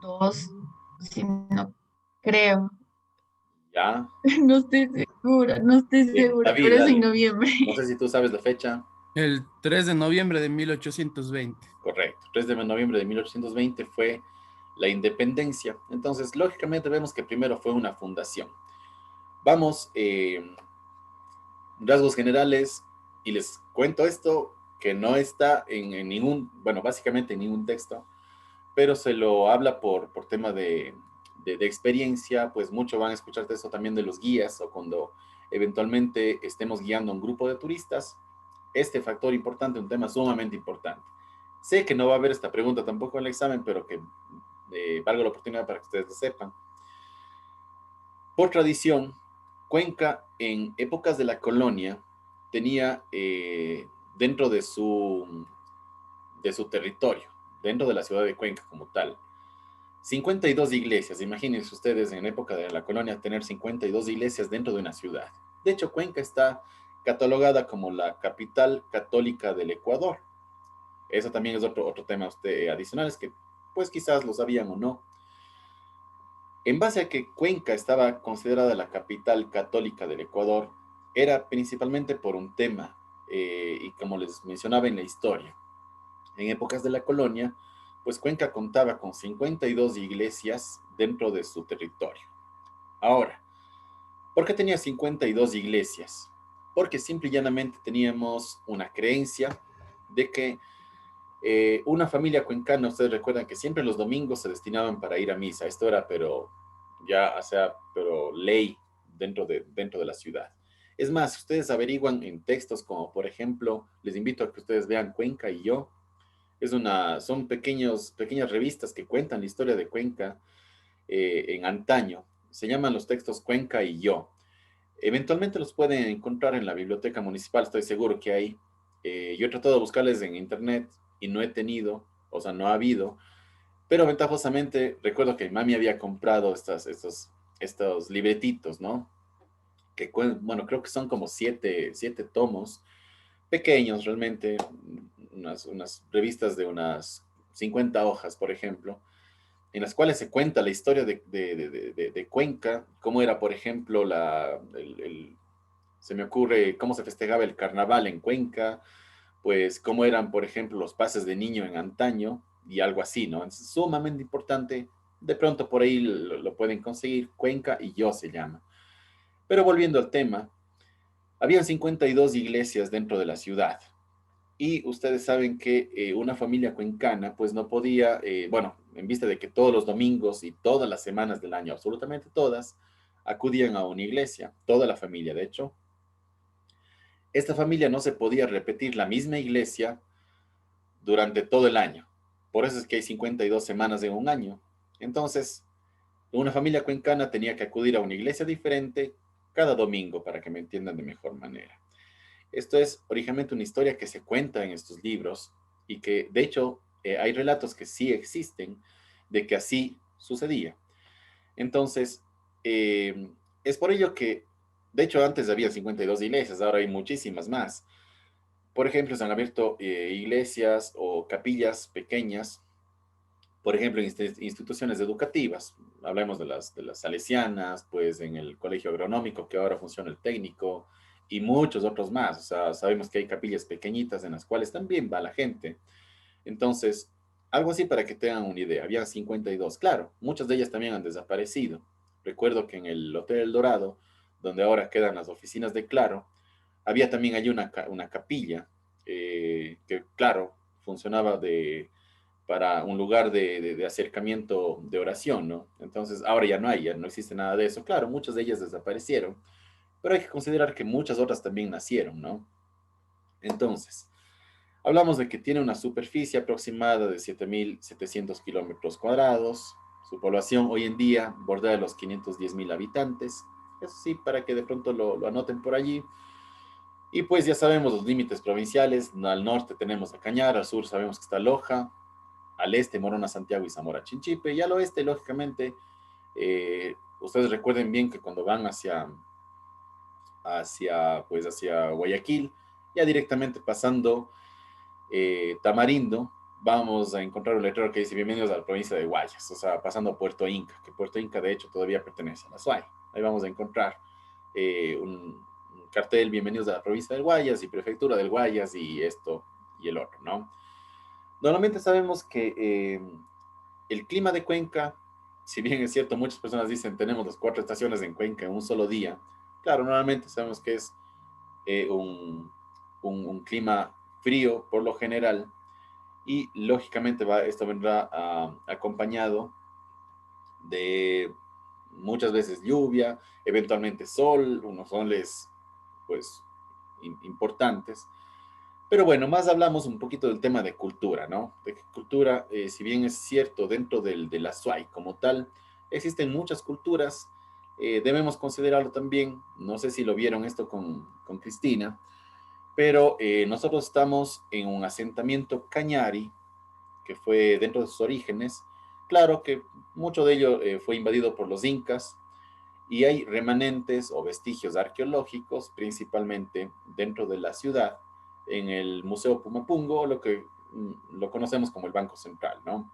2, si no creo. Ya. No estoy segura, no estoy Bien, segura, David, pero es en dale. noviembre. No sé si tú sabes la fecha. El 3 de noviembre de 1820. Correcto. 3 de noviembre de 1820 fue la independencia. Entonces, lógicamente vemos que primero fue una fundación. Vamos, rasgos generales, y les cuento esto que no está en ningún, bueno, básicamente en ningún texto, pero se lo habla por tema de experiencia, pues mucho van a escucharte eso también de los guías o cuando eventualmente estemos guiando a un grupo de turistas. Este factor importante, un tema sumamente importante. Sé que no va a haber esta pregunta tampoco en el examen, pero que valga la oportunidad para que ustedes lo sepan. Por tradición, Cuenca en épocas de la colonia tenía dentro de su territorio, dentro de la ciudad de Cuenca como tal, 52 iglesias. Imagínense ustedes en época de la colonia tener 52 iglesias dentro de una ciudad. De hecho, Cuenca está catalogada como la capital católica del Ecuador. Eso también es otro tema adicional, es que pues quizás lo sabían o no. En base a que Cuenca estaba considerada la capital católica del Ecuador, era principalmente por un tema, y como les mencionaba en la historia, en épocas de la colonia, pues Cuenca contaba con 52 iglesias dentro de su territorio. Ahora, ¿por qué tenía 52 iglesias? Porque simple y llanamente teníamos una creencia de que una familia cuencana, ustedes recuerdan que siempre los domingos se destinaban para ir a misa. Esto era, pero ya, o sea, pero ley dentro de la ciudad. Es más, ustedes averiguan en textos como, por ejemplo, les invito a que ustedes vean Cuenca y yo. Son pequeñas revistas que cuentan la historia de Cuenca en antaño. Se llaman los textos Cuenca y yo. Eventualmente los pueden encontrar en la biblioteca municipal, estoy seguro que hay. Yo he tratado de buscarles en internet y no he tenido, o sea, no ha habido, pero ventajosamente recuerdo que mi mami había comprado estos libretitos, ¿no? Bueno, creo que son como siete tomos, pequeños realmente, unas revistas de unas 50 hojas, por ejemplo, en las cuales se cuenta la historia de Cuenca, cómo era, por ejemplo, se me ocurre cómo se festejaba el carnaval en Cuenca, pues cómo eran, por ejemplo, los pases de niño en antaño y algo así, ¿no? Es sumamente importante. De pronto por ahí lo pueden conseguir. Cuenca y yo se llama. Pero volviendo al tema, habían 52 iglesias dentro de la ciudad. Y ustedes saben que una familia cuencana, pues no podía, bueno, en vista de que todos los domingos y todas las semanas del año, absolutamente todas, acudían a una iglesia, toda la familia, de hecho, esta familia no se podía repetir la misma iglesia durante todo el año. Por eso es que hay 52 semanas en un año. Entonces, una familia cuencana tenía que acudir a una iglesia diferente cada domingo para que me entiendan de mejor manera. Esto es originalmente una historia que se cuenta en estos libros y que, de hecho, hay relatos que sí existen de que así sucedía. Entonces, es por ello que, de hecho, antes había 52 iglesias, ahora hay muchísimas más. Por ejemplo, se han abierto iglesias o capillas pequeñas, por ejemplo, en instituciones educativas. Hablemos de las salesianas, pues en el colegio agronómico, que ahora funciona el técnico, y muchos otros más. O sea, sabemos que hay capillas pequeñitas en las cuales también va la gente. Entonces, algo así para que tengan una idea. Había 52. Claro, muchas de ellas también han desaparecido. Recuerdo que en el Hotel El Dorado, donde ahora quedan las oficinas de Claro, había también allí una capilla que, claro, funcionaba para un lugar de acercamiento de oración, ¿no? Entonces, ahora ya no hay, ya no existe nada de eso. Claro, muchas de ellas desaparecieron, pero hay que considerar que muchas otras también nacieron, ¿no? Entonces, hablamos de que tiene una superficie aproximada de 7.700 kilómetros cuadrados. Su población hoy en día bordea los 510.000 habitantes. Eso sí, para que de pronto lo anoten por allí. Y pues ya sabemos los límites provinciales. Al norte tenemos a Cañar, al sur sabemos que está Loja, al este Morona, Santiago y Zamora Chinchipe, y al oeste, lógicamente, ustedes recuerden bien que cuando van pues hacia Guayaquil, ya directamente pasando Tamarindo, vamos a encontrar un letrero que dice bienvenidos a la provincia de Guayas, o sea, pasando a Puerto Inca, que Puerto Inca de hecho todavía pertenece a la SUAY. Ahí vamos a encontrar un cartel, bienvenidos a la provincia del Guayas y prefectura del Guayas y esto y el otro, ¿no? Normalmente sabemos que el clima de Cuenca, si bien es cierto, muchas personas dicen tenemos las 4 estaciones en Cuenca en un solo día, claro, normalmente sabemos que es un clima frío por lo general y lógicamente esto vendrá acompañado de muchas veces lluvia, eventualmente sol, unos soles pues importantes. Pero bueno, más hablamos un poquito del tema de cultura, ¿no? De que cultura, si bien es cierto, dentro de la SUAY como tal, existen muchas culturas, debemos considerarlo también, no sé si lo vieron esto con Cristina, pero nosotros estamos en un asentamiento cañari, que fue dentro de sus orígenes. Claro que mucho de ello fue invadido por los incas y hay remanentes o vestigios arqueológicos, principalmente dentro de la ciudad, en el Museo Pumapungo, lo que lo conocemos como el Banco Central, ¿no?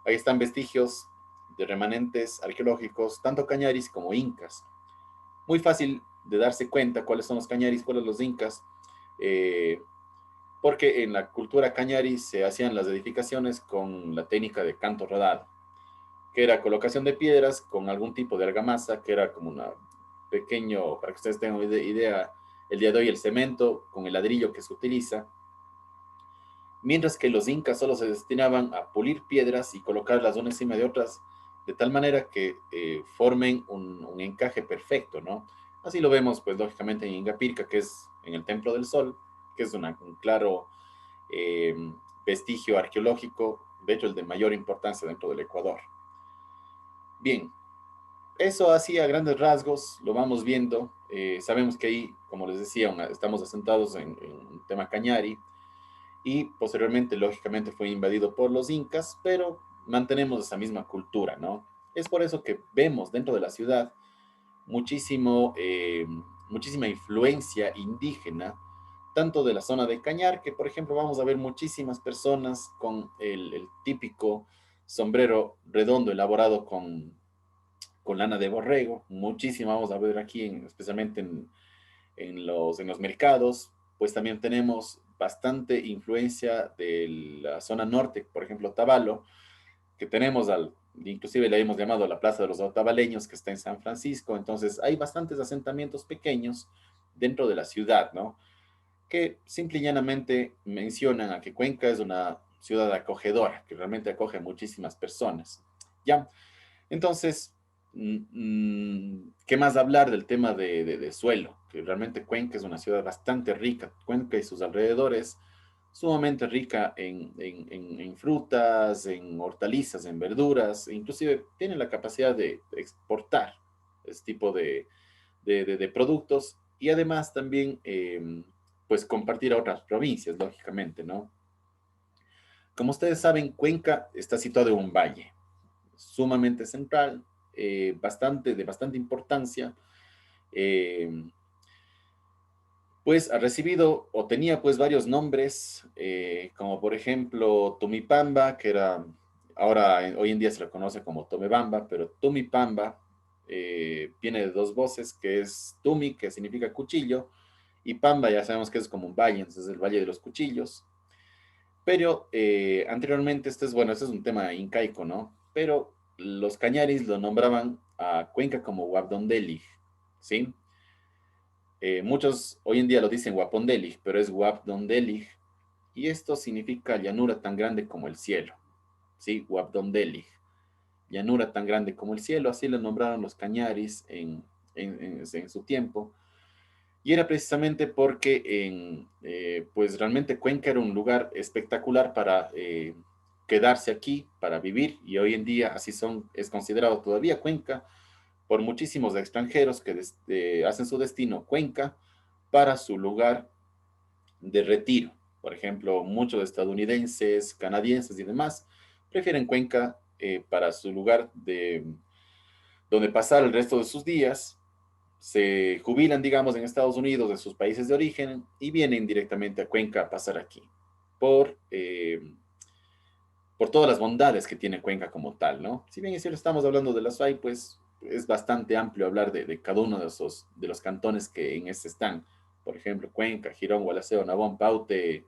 Ahí están vestigios de remanentes arqueológicos, tanto cañaris como incas. Muy fácil de darse cuenta cuáles son los cañaris, cuáles los incas, eh, porque en la cultura cañari se hacían las edificaciones con la técnica de canto rodado, que era colocación de piedras con algún tipo de argamasa, que era como una pequeño, para que ustedes tengan una idea, el día de hoy el cemento con el ladrillo que se utiliza, mientras que los incas solo se destinaban a pulir piedras y colocarlas una encima de otras, de tal manera que formen un encaje perfecto, ¿no? Así lo vemos, pues, lógicamente en Ingapirca, que es en el Templo del Sol, que es un claro eh, vestigio arqueológico, de hecho el de mayor importancia dentro del Ecuador. Bien, eso así a grandes rasgos, lo vamos viendo. Sabemos que ahí, como les decía, estamos asentados en un tema cañari y posteriormente, lógicamente, fue invadido por los incas, pero mantenemos esa misma cultura, ¿no? Es por eso que vemos dentro de la ciudad muchísima influencia indígena, tanto de la zona de Cañar, que por ejemplo vamos a ver muchísimas personas con el típico sombrero redondo elaborado con lana de borrego, muchísimo vamos a ver aquí, especialmente en los mercados, pues también tenemos bastante influencia de la zona norte, por ejemplo, Tabalo, que tenemos inclusive le hemos llamado la Plaza de los Otabaleños, que está en San Francisco, entonces hay bastantes asentamientos pequeños dentro de la ciudad, ¿no? Que simple y llanamente mencionan a que Cuenca es una ciudad acogedora, que realmente acoge a muchísimas personas, ¿ya? Entonces, ¿qué más hablar del tema de suelo? Que realmente Cuenca es una ciudad bastante rica. Cuenca y sus alrededores, sumamente rica en frutas, en hortalizas, en verduras, e inclusive tiene la capacidad de exportar este tipo de productos y además también, pues, compartir a otras provincias, lógicamente, ¿no? Como ustedes saben, Cuenca está situado en un valle sumamente central, de bastante importancia, eh, pues ha recibido o tenía pues varios nombres, como por ejemplo Tumipamba, que era, ahora hoy en día se lo conoce como Tomebamba, pero Tumipamba viene de dos voces, que es Tumi, que significa cuchillo, y Pamba ya sabemos que es como un valle, entonces es el Valle de los Cuchillos. Pero anteriormente, bueno, este es un tema incaico, ¿no? Pero los cañaris lo nombraban a Cuenca como Guapdondeli, ¿sí? Muchos hoy en día lo dicen Guapondeli, pero es Guapdondeli, y esto significa llanura tan grande como el cielo, ¿sí? Guapdondeli, llanura tan grande como el cielo, así lo nombraron los cañaris en su tiempo. Y era precisamente porque pues realmente Cuenca era un lugar espectacular para quedarse aquí, para vivir, y hoy en día es considerado todavía Cuenca por muchísimos extranjeros que hacen su destino Cuenca para su lugar de retiro. Por ejemplo, muchos estadounidenses, canadienses y demás prefieren Cuenca para su lugar de donde pasar el resto de sus días. Se jubilan, digamos, en Estados Unidos, de sus países de origen, y vienen directamente a Cuenca a pasar aquí, por, eh, por todas las bondades que tiene Cuenca como tal, ¿no? Si bien es cierto, estamos hablando de la SUAY, pues es bastante amplio hablar de cada uno de los cantones que en este están. Por ejemplo, Cuenca, Girón, Gualaceo, Nabón, Paute,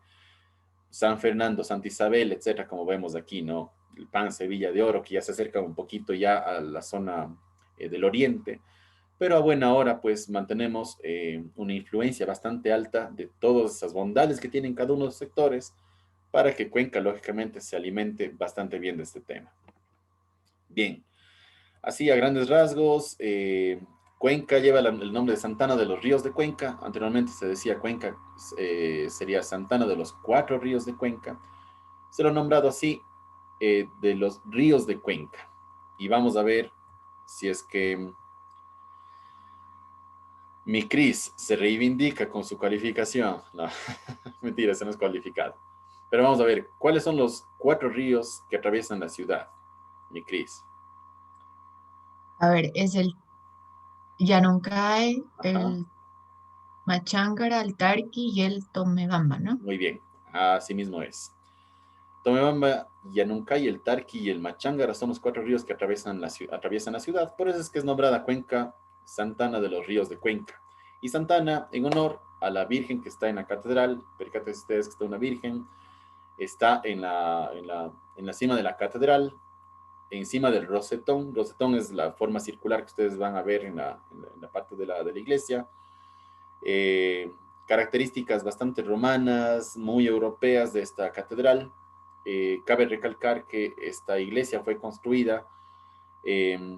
San Fernando, Santa Isabel, etcétera, como vemos aquí, ¿no? El Pance, Villa de Oro, que ya se acerca un poquito ya a la zona del oriente, pero a buena hora, pues mantenemos una influencia bastante alta de todas esas bondades que tienen cada uno de los sectores para que Cuenca, lógicamente, se alimente bastante bien de este tema. Bien, así a grandes rasgos, Cuenca lleva el nombre de Santana de los Ríos de Cuenca. Anteriormente se decía Cuenca, sería Santana de los Cuatro Ríos de Cuenca. Se lo ha nombrado así, de los ríos de Cuenca. Y vamos a ver si es que mi Cris se reivindica con su calificación. No, mentira, ese no es cualificado. Pero vamos a ver, ¿cuáles son los cuatro ríos que atraviesan la ciudad? Mi Cris. A ver, es el Yanuncay, Ajá, el Machángara, el Tarqui y el Tomebamba, ¿no? muy bien, así mismo es. Tomebamba, Yanuncay, el Tarqui y el Machángara son los cuatro ríos que atraviesan la ciudad. Por eso es que es nombrada Cuenca Santana de los Ríos de Cuenca. Y Santana, en honor a la Virgen que está en la catedral. Percátense ustedes que está una Virgen. Está en la cima de la catedral, encima del rosetón. Rosetón es la forma circular que ustedes van a ver en la parte de la iglesia. Eh, Características bastante romanas, muy europeas de esta catedral. Cabe recalcar que esta iglesia fue construida eh,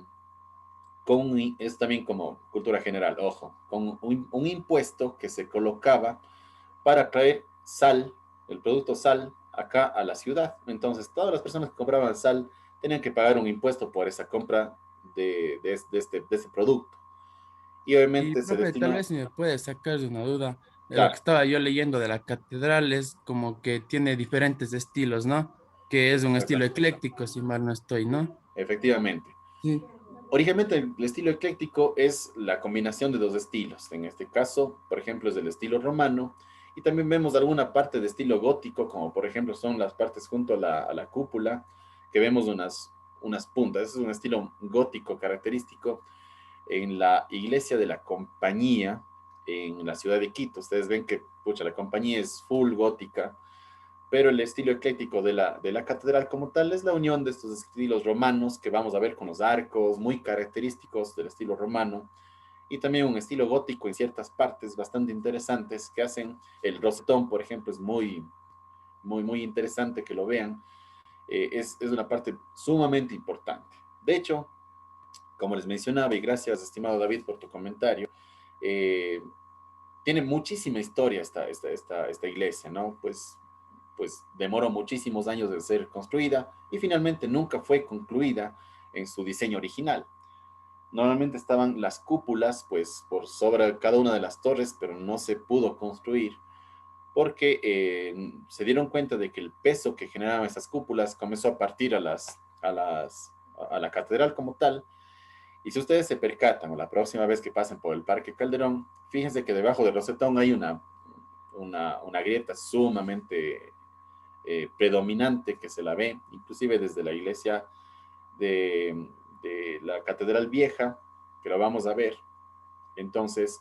es también como cultura general, ojo, con un impuesto que se colocaba para traer sal, el producto sal, acá a la ciudad. Entonces, todas las personas que compraban sal tenían que pagar un impuesto por esa compra de este producto. Y Y, obviamente se profe, tal destinó, vez si me puede sacar de una duda, de lo que claro, estaba yo leyendo de la catedral es como que tiene diferentes estilos, ¿no? Que es un estilo exacto, ecléctico, si mal no estoy, ¿no? efectivamente. Sí. Originalmente el estilo ecléctico es la combinación de dos estilos. En este caso, por ejemplo, es el estilo romano. Y también vemos alguna parte de estilo gótico, como por ejemplo son las partes junto a la cúpula, que vemos unas puntas. Ese es un estilo gótico característico en la iglesia de la Compañía, en la ciudad de Quito. Ustedes ven que, pucha, la Compañía es full gótica, pero el estilo ecléctico de la catedral como tal es la unión de estos estilos romanos que vamos a ver con los arcos muy característicos del estilo romano, y también un estilo gótico en ciertas partes bastante interesantes que hacen el rosetón, por ejemplo, es muy, muy, muy interesante que lo vean. Es una parte sumamente importante. De hecho, como les mencionaba, y gracias, estimado David, por tu comentario, eh, tiene muchísima historia esta iglesia, ¿no? Pues demoró muchísimos años de ser construida y finalmente nunca fue concluida en su diseño original. Normalmente estaban las cúpulas, pues, por sobre cada una de las torres, pero no se pudo construir porque se dieron cuenta de que el peso que generaban esas cúpulas comenzó a partir a la catedral como tal. Y si ustedes se percatan, o la próxima vez que pasen por el Parque Calderón, fíjense que debajo del rosetón hay una grieta sumamente predominante que se la ve, inclusive desde la iglesia de la Catedral Vieja, que lo vamos a ver. Entonces,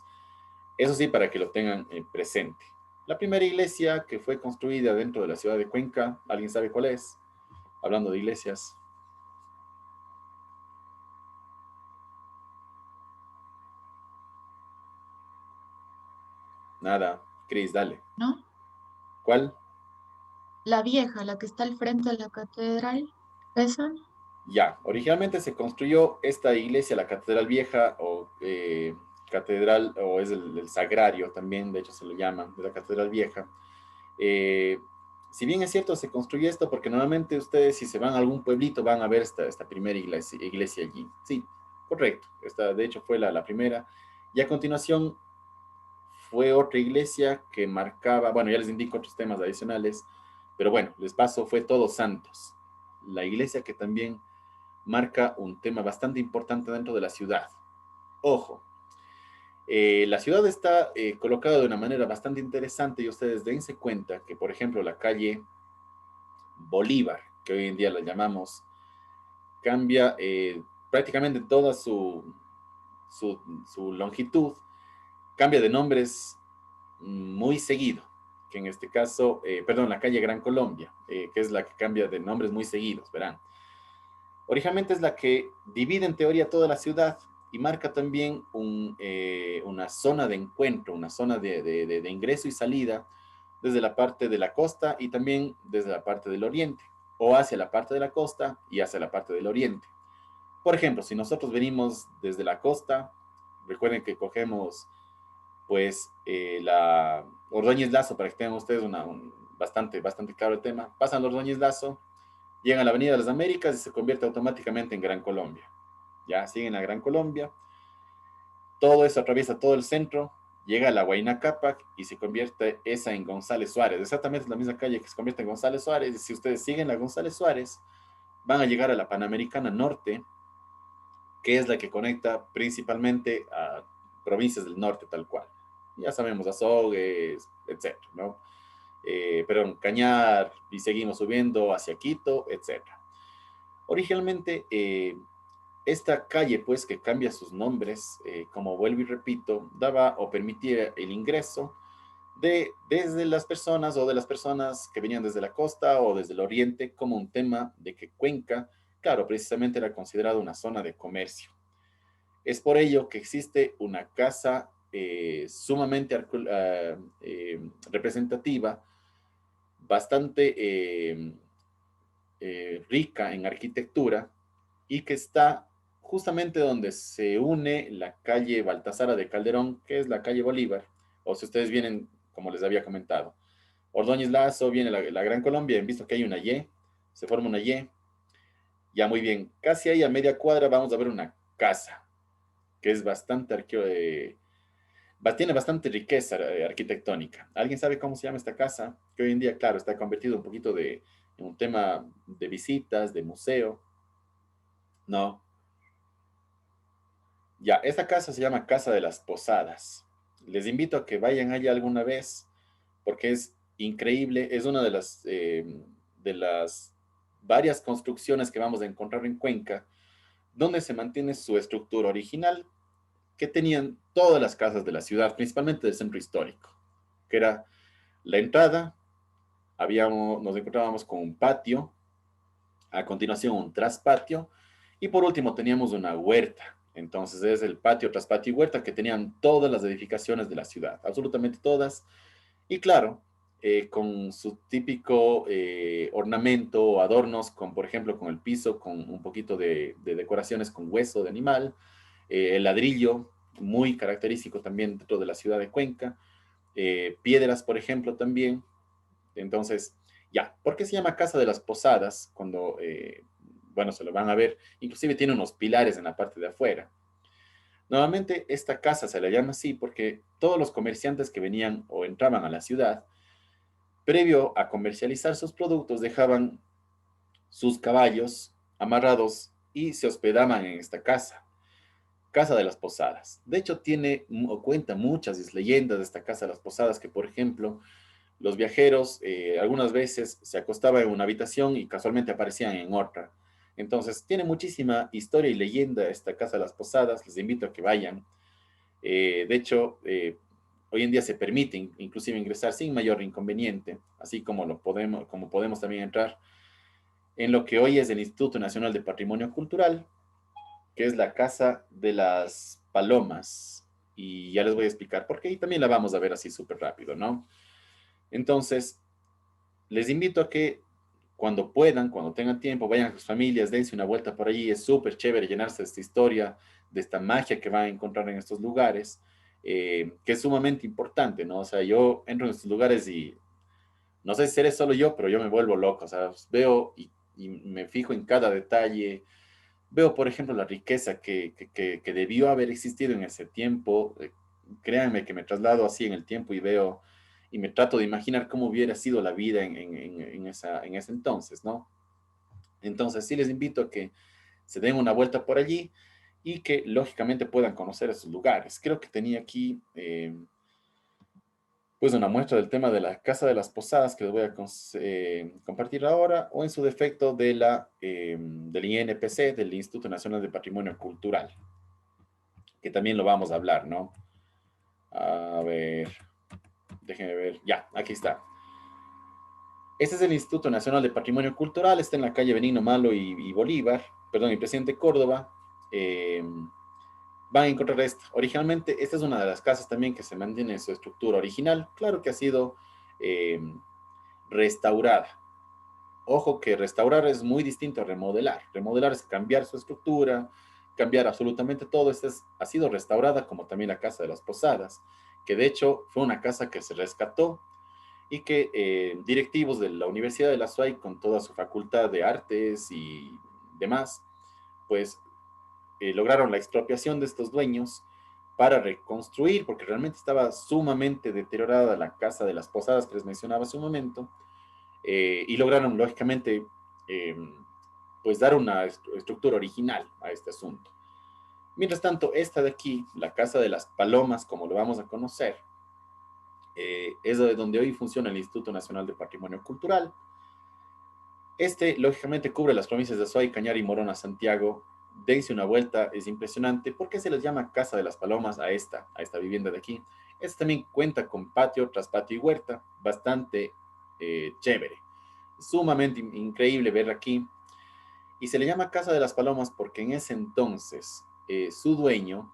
eso sí, para que lo tengan presente. La primera iglesia que fue construida dentro de la ciudad de Cuenca, ¿alguien sabe cuál es? Hablando de iglesias. Nada. Cris, dale. ¿No? ¿Cuál? La vieja, la que está al frente de la catedral, ¿esa? Ya, originalmente se construyó esta iglesia, la Catedral Vieja, o Catedral, o es el Sagrario también, de hecho se lo llaman, de la Catedral Vieja. Eh, si bien es cierto, se construyó esto porque normalmente ustedes, si se van a algún pueblito, van a ver esta primera iglesia allí. Sí, correcto. Esta, de hecho, fue la primera. Y a continuación fue otra iglesia que marcaba, bueno, ya les indico otros temas adicionales, pero bueno, les paso, fue Todos Santos, la iglesia que también marca un tema bastante importante dentro de la ciudad. Ojo, la ciudad está colocada de una manera bastante interesante y ustedes dense cuenta que, por ejemplo, la calle Bolívar, que hoy en día la llamamos, cambia prácticamente toda su longitud, cambia de nombres muy seguido, que en este caso, perdón, la calle Gran Colombia, que es la que cambia de nombres muy seguidos, verán. Originalmente es la que divide en teoría toda la ciudad y marca también una zona de encuentro, una zona de ingreso y salida desde la parte de la costa y también desde la parte del oriente, o hacia la parte de la costa y hacia la parte del oriente. Por ejemplo, si nosotros venimos desde la costa, recuerden que cogemos pues la Ordóñez Lazo, para que tengan ustedes bastante claro el tema, pasan la Ordóñez Lazo, llegan a la Avenida de las Américas y se convierte automáticamente en Gran Colombia. Ya siguen a Gran Colombia, todo eso atraviesa todo el centro, llega a la Huayna Cápac y se convierte esa en González Suárez. Exactamente la misma calle que se convierte en González Suárez. Y si ustedes siguen la González Suárez, van a llegar a la Panamericana Norte, que es la que conecta principalmente a provincias del norte, tal cual. Ya sabemos, Azogues, etcétera, ¿no? Pero en Cañar, y seguimos subiendo hacia Quito, etcétera. Originalmente, esta calle, pues, que cambia sus nombres, como vuelvo y repito, daba o permitía el ingreso desde las personas o de las personas que venían desde la costa o desde el oriente, como un tema de que Cuenca, claro, precisamente era considerado una zona de comercio. Es por ello que existe una casa sumamente representativa, bastante rica en arquitectura y que está justamente donde se une la calle Baltasara de Calderón, que es la calle Bolívar, o si ustedes vienen, como les había comentado, Ordóñez Lazo, viene la Gran Colombia, han visto que hay una Y, se forma una Y, ya muy bien, casi ahí a media cuadra vamos a ver una casa, que es tiene bastante riqueza arquitectónica. ¿Alguien sabe cómo se llama esta casa? Que hoy en día, claro, está convertido un poquito en un tema de visitas, de museo. No. Ya, esta casa se llama Casa de las Posadas. Les invito a que vayan allá alguna vez porque es increíble. Es una de las varias construcciones que vamos a encontrar en Cuenca, donde se mantiene su estructura original que tenían todas las casas de la ciudad, principalmente del centro histórico, que era la entrada, nos encontrábamos con un patio, a continuación un traspatio, y por último teníamos una huerta. Entonces es el patio, traspatio y huerta que tenían todas las edificaciones de la ciudad, absolutamente todas. Y claro, con su típico ornamento o adornos, por ejemplo, con el piso, con un poquito de decoraciones con hueso de animal, el ladrillo, muy característico también dentro de la ciudad de Cuenca, piedras, por ejemplo, también. Entonces, ya, ¿por qué se llama Casa de las Posadas? Cuando, bueno, se lo van a ver, inclusive tiene unos pilares en la parte de afuera. Nuevamente, esta casa se le llama así porque todos los comerciantes que venían o entraban a la ciudad, previo a comercializar sus productos, dejaban sus caballos amarrados y se hospedaban en esta casa. Casa de las Posadas. De hecho, tiene o cuenta muchas leyendas de esta Casa de las Posadas, que por ejemplo, los viajeros algunas veces se acostaban en una habitación y casualmente aparecían en otra. Entonces, tiene muchísima historia y leyenda esta Casa de las Posadas. Les invito a que vayan. De hecho, hoy en día se permite inclusive ingresar sin mayor inconveniente, así como podemos también entrar en lo que hoy es el Instituto Nacional de Patrimonio Cultural, que es la Casa de las Palomas. Y ya les voy a explicar por qué y también la vamos a ver así súper rápido, ¿no? Entonces, les invito a que cuando puedan, cuando tengan tiempo, vayan a sus familias, dense una vuelta por allí. Es súper chévere llenarse de esta historia, de esta magia que van a encontrar en estos lugares, que es sumamente importante, ¿no? O sea, yo entro en estos lugares y no sé si seré solo yo, pero yo me vuelvo loco. O sea, veo y me fijo en cada detalle. Veo, por ejemplo, la riqueza que debió haber existido en ese tiempo. créanme que me traslado así en el tiempo y veo y me trato de imaginar cómo hubiera sido la vida en ese entonces, ¿no? Entonces sí les invito a que se den una vuelta por allí y que lógicamente puedan conocer esos lugares. Creo que tenía aquí pues una muestra del tema de la Casa de las Posadas que les voy a compartir ahora, o en su defecto del INPC, del Instituto Nacional de Patrimonio Cultural, que también lo vamos a hablar, ¿no? A ver, déjenme ver, ya, aquí está. Este es el Instituto Nacional de Patrimonio Cultural, está en la calle Benigno Malo y Bolívar, perdón, y Presidente Córdoba. Eh, Van a encontrar esta. Originalmente, esta es una de las casas también que se mantiene en su estructura original. Claro que ha sido eh, restaurada. Ojo que restaurar es muy distinto a remodelar. Remodelar es cambiar su estructura, cambiar absolutamente todo. Ha sido restaurada como también la Casa de las Posadas, que de hecho fue una casa que se rescató y que directivos de la Universidad de la SUAY, con toda su facultad de artes y demás, pues lograron la expropiación de estos dueños para reconstruir, porque realmente estaba sumamente deteriorada la Casa de las Posadas que les mencionaba hace un momento, y lograron, lógicamente, eh, pues dar una estructura original a este asunto. Mientras tanto, esta de aquí, la Casa de las Palomas, como lo vamos a conocer, es de donde hoy funciona el Instituto Nacional de Patrimonio Cultural. Este, lógicamente, cubre las provincias de Azuay, Cañar y Morona, Santiago. Dense una vuelta, es impresionante. ¿Por qué se les llama Casa de las Palomas a esta vivienda de aquí? Esta también cuenta con patio, traspatio y huerta, bastante chévere. Sumamente increíble verla aquí. Y se le llama Casa de las Palomas porque en ese entonces su dueño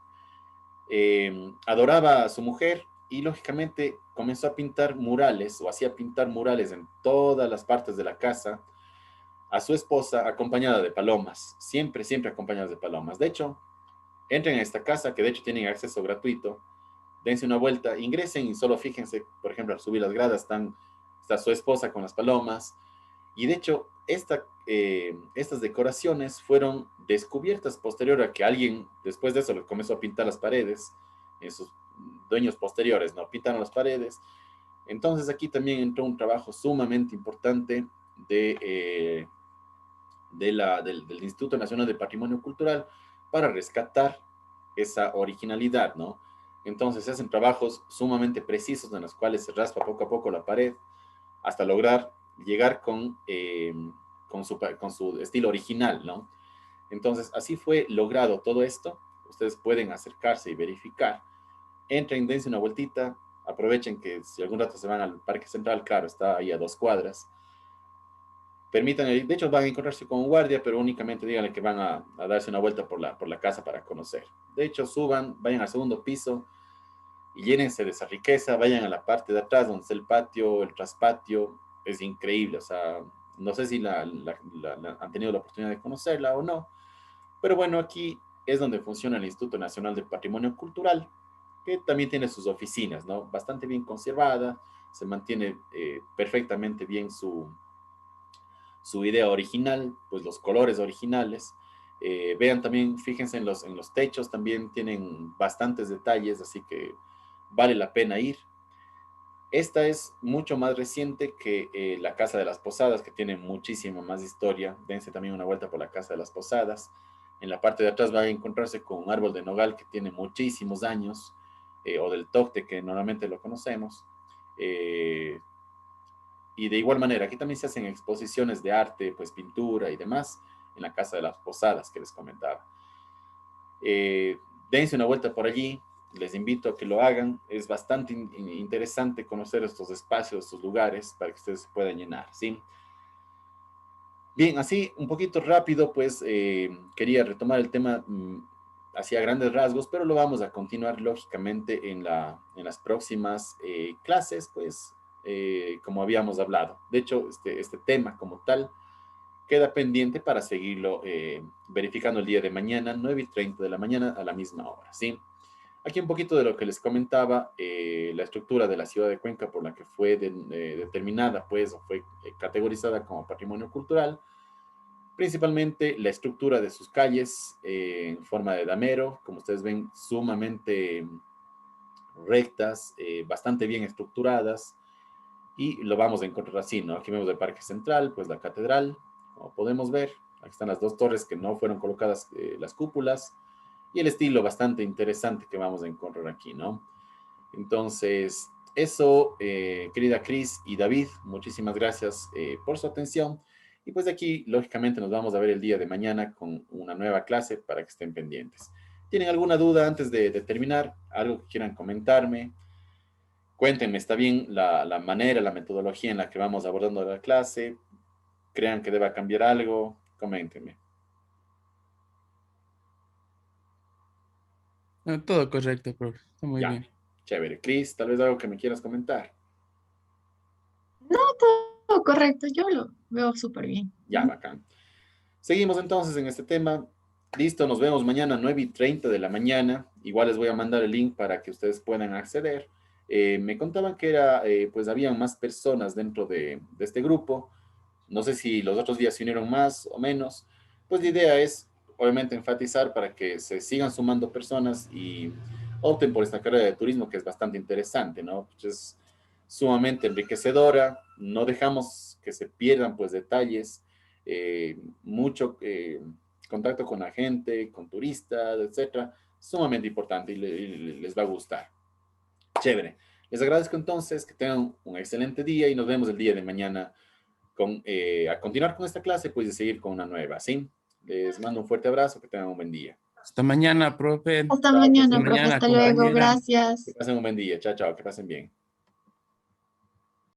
adoraba a su mujer y lógicamente comenzó a pintar murales o hacía pintar murales en todas las partes de la casa a su esposa acompañada de palomas, siempre, siempre acompañadas de palomas. De hecho, entren a esta casa, que de hecho tienen acceso gratuito, dense una vuelta, ingresen y solo fíjense, por ejemplo, al subir las gradas está su esposa con las palomas. Y de hecho, estas decoraciones fueron descubiertas posterior a que alguien, después de eso, le comenzó a pintar las paredes, en sus dueños posteriores, ¿no? Pintaron las paredes. Entonces aquí también entró un trabajo sumamente importante del Instituto Nacional de Patrimonio Cultural para rescatar esa originalidad, ¿no? Entonces se hacen trabajos sumamente precisos en los cuales se raspa poco a poco la pared hasta lograr llegar con su estilo original, ¿no? Entonces así fue logrado todo esto. Ustedes pueden acercarse y verificar. Entren, dense una vueltita, aprovechen que si algún rato se van al Parque Central, claro, está ahí a 2 cuadras, permitan, de hecho van a encontrarse con un guardia, pero únicamente díganle que van a darse una vuelta por la casa para conocer. De hecho, suban, vayan al segundo piso y llénense de esa riqueza, vayan a la parte de atrás donde está el patio, el traspatio, es increíble, o sea, no sé si han tenido la oportunidad de conocerla o no, pero bueno, aquí es donde funciona el Instituto Nacional de Patrimonio Cultural, que también tiene sus oficinas, ¿no? Bastante bien conservada, se mantiene perfectamente bien su idea original, pues los colores originales. Vean también, fíjense en los techos, también tienen bastantes detalles, así que vale la pena ir. Esta es mucho más reciente que la Casa de las Posadas, que tiene muchísima más historia. Dense también una vuelta por la Casa de las Posadas. En la parte de atrás va a encontrarse con un árbol de nogal que tiene muchísimos años, o del tocte, que normalmente lo conocemos. Eh, y de igual manera, aquí también se hacen exposiciones de arte, pues pintura y demás, en la Casa de las Posadas que les comentaba. Eh, Dense una vuelta por allí, les invito a que lo hagan. Es bastante interesante conocer estos espacios, estos lugares, para que ustedes se puedan llenar, ¿sí? Bien, así un poquito rápido, pues quería retomar el tema hacia grandes rasgos, pero lo vamos a continuar lógicamente en las próximas clases, pues como habíamos hablado. De hecho, este tema como tal queda pendiente para seguirlo verificando el día de mañana, 9:30 de la mañana a la misma hora, ¿sí? Aquí un poquito de lo que les comentaba, la estructura de la ciudad de Cuenca por la que fue determinada, pues, o fue categorizada como patrimonio cultural, principalmente la estructura de sus calles en forma de damero, como ustedes ven, sumamente rectas, bastante bien estructuradas, y lo vamos a encontrar así, ¿no? Aquí vemos el Parque Central, pues la catedral, como podemos ver, aquí están las dos torres que no fueron colocadas las cúpulas, y el estilo bastante interesante que vamos a encontrar aquí, ¿no? Entonces, eso, querida Cris y David, muchísimas gracias por su atención. Y pues de aquí, lógicamente, nos vamos a ver el día de mañana con una nueva clase para que estén pendientes. ¿Tienen alguna duda antes de terminar? ¿Algo que quieran comentarme? Cuéntenme, ¿está bien la manera, la metodología en la que vamos abordando la clase? ¿Crean que deba cambiar algo? Coméntenme. Todo correcto, profe. Está muy Ya, bien. chévere. Cris, tal vez algo que me quieras comentar. No, todo correcto, yo lo veo súper bien. Ya, bacán. Seguimos entonces en este tema. Listo, nos vemos mañana 9:30 de la mañana. Igual les voy a mandar el link para que ustedes puedan acceder. Me contaban que pues habían más personas dentro de este grupo. No sé si los otros días se unieron más o menos. Pues la idea es, obviamente, enfatizar para que se sigan sumando personas y opten por esta carrera de turismo que es bastante interesante, ¿no? Pues es sumamente enriquecedora. No dejamos que se pierdan, pues, detalles mucho contacto con la gente, con turistas, etcétera, sumamente importante y les va a gustar. Chévere. Les agradezco entonces que tengan un excelente día y nos vemos el día de mañana a continuar con esta clase, pues de seguir con una nueva, ¿sí? Les mando un fuerte abrazo, que tengan un buen día. Hasta mañana, profe. Hasta Chao, que Hasta mañana, estén profe, mañana, hasta luego, compañera. que gracias. pasen un buen día. Chao, chao, que pasen bien.